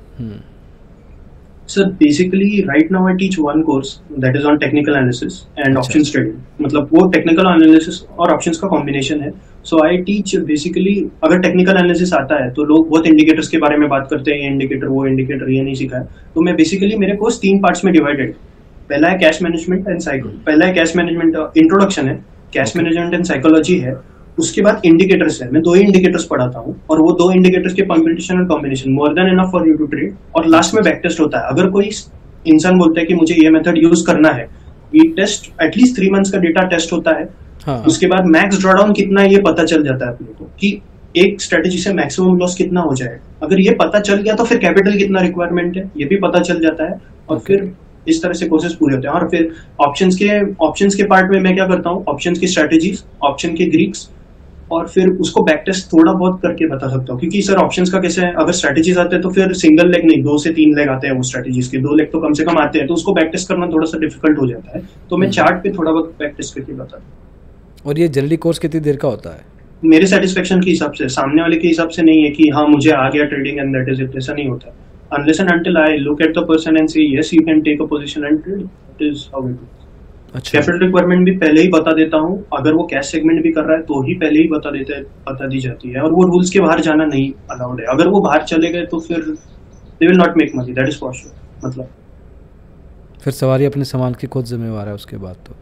Sir, basically right now I teach one course that is on technical analysis and options trading. मतलब वो technical analysis और options का combination है। So I teach basically, अगर technical analysis आता है तो लोग बहुत indicators के बारे में बात करते हैं, ये indicator वो indicator, ये नहीं सीखा है। तो मैं basically मेरे course 3 parts में divided। पहला है cash management and psychology, पहला है cash management introduction है, cash management and psychology है, उसके बाद इंडिकेटर्स है, मैं 2 ही इंडिकेटर्स पढ़ाता हूँ, और वो 2 इंडिकेटर्स के permutation and combination more than enough for you to trade. और लास्ट में बैक टेस्ट होता है। अगर कोई इंसान बोलता है कि मुझे ये मेथड यूज करना है, ये टेस्ट एटलीस्ट 3 मंथ्स का डेटा टेस्ट होता है। हाँ। उसके बाद मैक्स ड्रॉडाउन कितना है ये पता चल जाता है अपने को, कि एक स्ट्रेटेजी से मैक्सिमम लॉस कितना हो जाए। अगर ये पता चल गया तो फिर कैपिटल कितना रिक्वायरमेंट है ये भी पता चल जाता है, और फिर इस तरह से कोर्सेज पूरे होते हैं। और फिर ऑप्शंस के पार्ट में मैं क्या करता हूँ, ऑप्शंस की स्ट्रेटेजीज, ऑप्शन के ग्रीक्स, और फिर उसको बैक टेस्ट थोड़ा बहुत करके बता सकता हूँ। क्योंकि सर ऑप्शंस का कैसे है, अगर स्ट्रेटेजीज आते हैं तो फिर सिंगल लेग नहीं, 2 से 3 लेग आते हैं वो स्ट्रेटेजीज के, 2 लेग तो कम से कम आते हैं, तो उसको बैक टेस्ट करना थोड़ा सा डिफिकल्ट हो जाता है। तो मैं चार्ट पे थोड़ा बहुत बैक टेस्ट करके बताता हूँ। और ये जनरली कोर्स कितनी देर का होता है? मेरे सेटिस्फेक्शन के हिसाब से, सामने वाले के हिसाब से नहीं है कि हाँ मुझे आ गया trading and that is it, ऐसा नहीं होता। Unless and until I look at the person and say yes you can take a position and trade, it is how it is. अच्छा, कैपिटल रिक्वायरमेंट भी पहले ही बता देता हूँ, अगर वो कैश सेगमेंट भी कर रहा है तो ही पहले ही बता दी जाती है, और वो रूल्स के बाहर जाना नहीं अलाउड है। अगर वो बाहर चले गए तो फिर they will not make money, that is for sure. मतलब फिर सवारी अपने सामान की खुद जिम्मेवार है उसके बाद तो।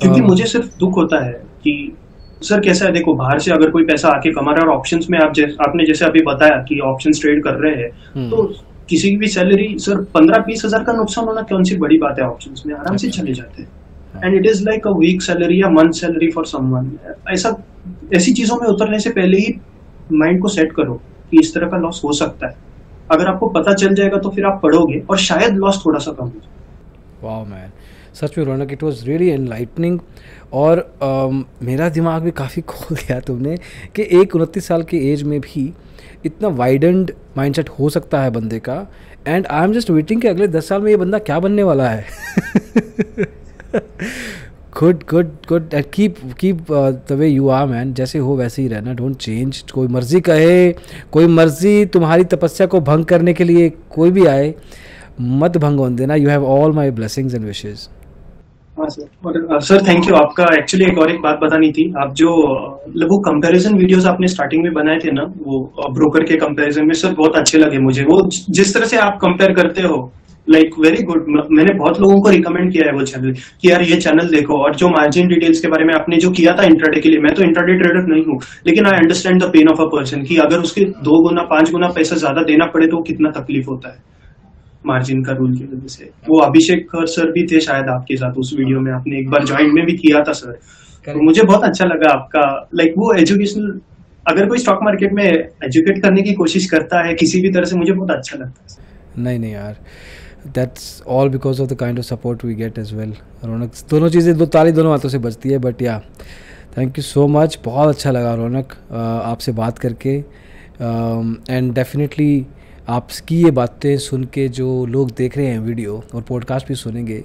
क्योंकि मुझे सिर्फ दुख होता है कि सर कैसा है, देखो बाहर से अगर कोई पैसा आके कमा रहा है और ऑप्शंस में आपने जैसे अभी बताया कि ऑप्शंस ट्रेड कर रहे हैं, तो किसी की भी सैलरी सर 15-20 हजार का नुकसान होना कौन सी बड़ी बात है, ऑप्शंस में आराम से चले जाते हैं। And it is like a week salary या मंथ सैलरी फॉर समवन। ऐसी चीजों में उतरने से पहले ही माइंड को सेट करो कि इस तरह का लॉस हो सकता है। अगर आपको पता चल जाएगा तो फिर आप पढ़ोगे और शायद लॉस थोड़ा सा कम हो जाए। वाह मैन, सच में रौनक, इट वाज रियली एनलाइटनिंग। और मेरा दिमाग भी काफ़ी खोल गया तुमने कि एक 29 साल के एज में भी इतना वाइडेंड माइंडसेट हो सकता है बंदे का। And I am just waiting कि अगले 10 साल में ये बंदा क्या बनने वाला है। Good good good, and keep the way you are man, जैसे हो वैसे ही रहना, डोंट चेंज। कोई मर्जी कहे, कोई मर्जी तुम्हारी तपस्या को भंग करने के लिए कोई भी आए, मत भंग होने देना। You have all my blessings and wishes. हाँ सर, और सर थैंक यू। आपका एक्चुअली एक बात बतानी थी। आप जो वो कंपैरिजन वीडियोस आपने स्टार्टिंग में बनाए थे ना, वो ब्रोकर के कंपैरिजन में, सर बहुत अच्छे लगे मुझे। वो जिस तरह से आप कंपेयर करते हो, लाइक वेरी गुड। मैंने बहुत लोगों को रिकमेंड किया है वो चैनल कि यार ये चैनल देखो। और जो मार्जिन डिटेल्स के बारे में आपने जो किया था इंट्राडे के लिए, मैं तो इंट्राडे ट्रेडर नहीं हूँ, लेकिन I understand the pain of a person कि अगर उसके 2 गुना 5 गुना पैसा ज्यादा देना पड़े तो कितना तकलीफ होता है मार्जिन का रूल की वजह से। वो अभिषेक सर भी थे शायद आपके साथ उस वीडियो में, आपने एक बार ज्वाइन में भी किया था सर। तो मुझे बहुत अच्छा लगा आपका लाइक वो एजुकेशनल, अगर कोई स्टॉक मार्केट में एजुकेट करने की कोशिश करता है किसी भी तरह से, मुझे बहुत अच्छा लगता है। नहीं यार, that's all because of the kind of support we get as well. Raunak, दोनों चीज़ें, दो ताली दोनों हाथों से बजती है। बट या थैंक यू सो मच, बहुत अच्छा लगा रौनक आपसे बात करके। एंड डेफिनेटली आपकी ये बातें सुन के जो लोग देख रहे हैं वीडियो और पॉडकास्ट भी सुनेंगे,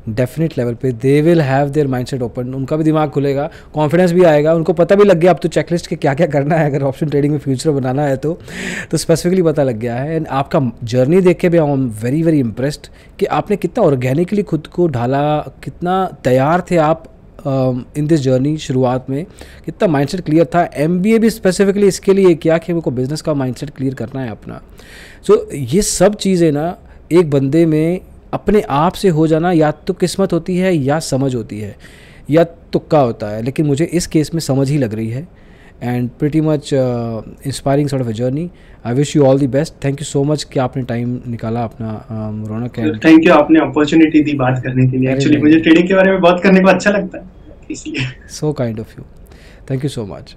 डेफिनेट लेवल पे they will have their mindset open, उनका भी दिमाग खुलेगा, कॉन्फिडेंस भी आएगा, उनको पता भी लग गया अब तो चेकलिस्ट के क्या क्या करना है अगर ऑप्शन ट्रेडिंग में फ्यूचर बनाना है तो स्पेसिफिकली पता लग गया है। एंड आपका जर्नी देख के भी आई एम वेरी वेरी इम्प्रेस्ड कि आपने कितना ऑर्गेनिकली खुद को ढाला, कितना तैयार थे आप इन दिस जर्नी। शुरुआत में कितना माइंडसेट क्लियर था। MBA भी स्पेसिफिकली इसके लिए किया कि मेरे को बिजनेस का माइंडसेट क्लियर करना है अपना। सो ये सब चीज़ें ना एक बंदे में अपने आप से हो जाना या तो किस्मत होती है या समझ होती है या तुक्का होता है, लेकिन मुझे इस केस में समझ ही लग रही है। And pretty much inspiring sort of a journey. I wish you all the best. Thank you so much कि आपने टाइम निकाला अपना रौनक। थैंक यू, आपने अपॉर्चुनिटी दी बात करने के लिए। एक्चुअली मुझे ट्रेडिंग के बारे में बात करने को अच्छा लगता है इसलिए। So kind of you, thank you so much.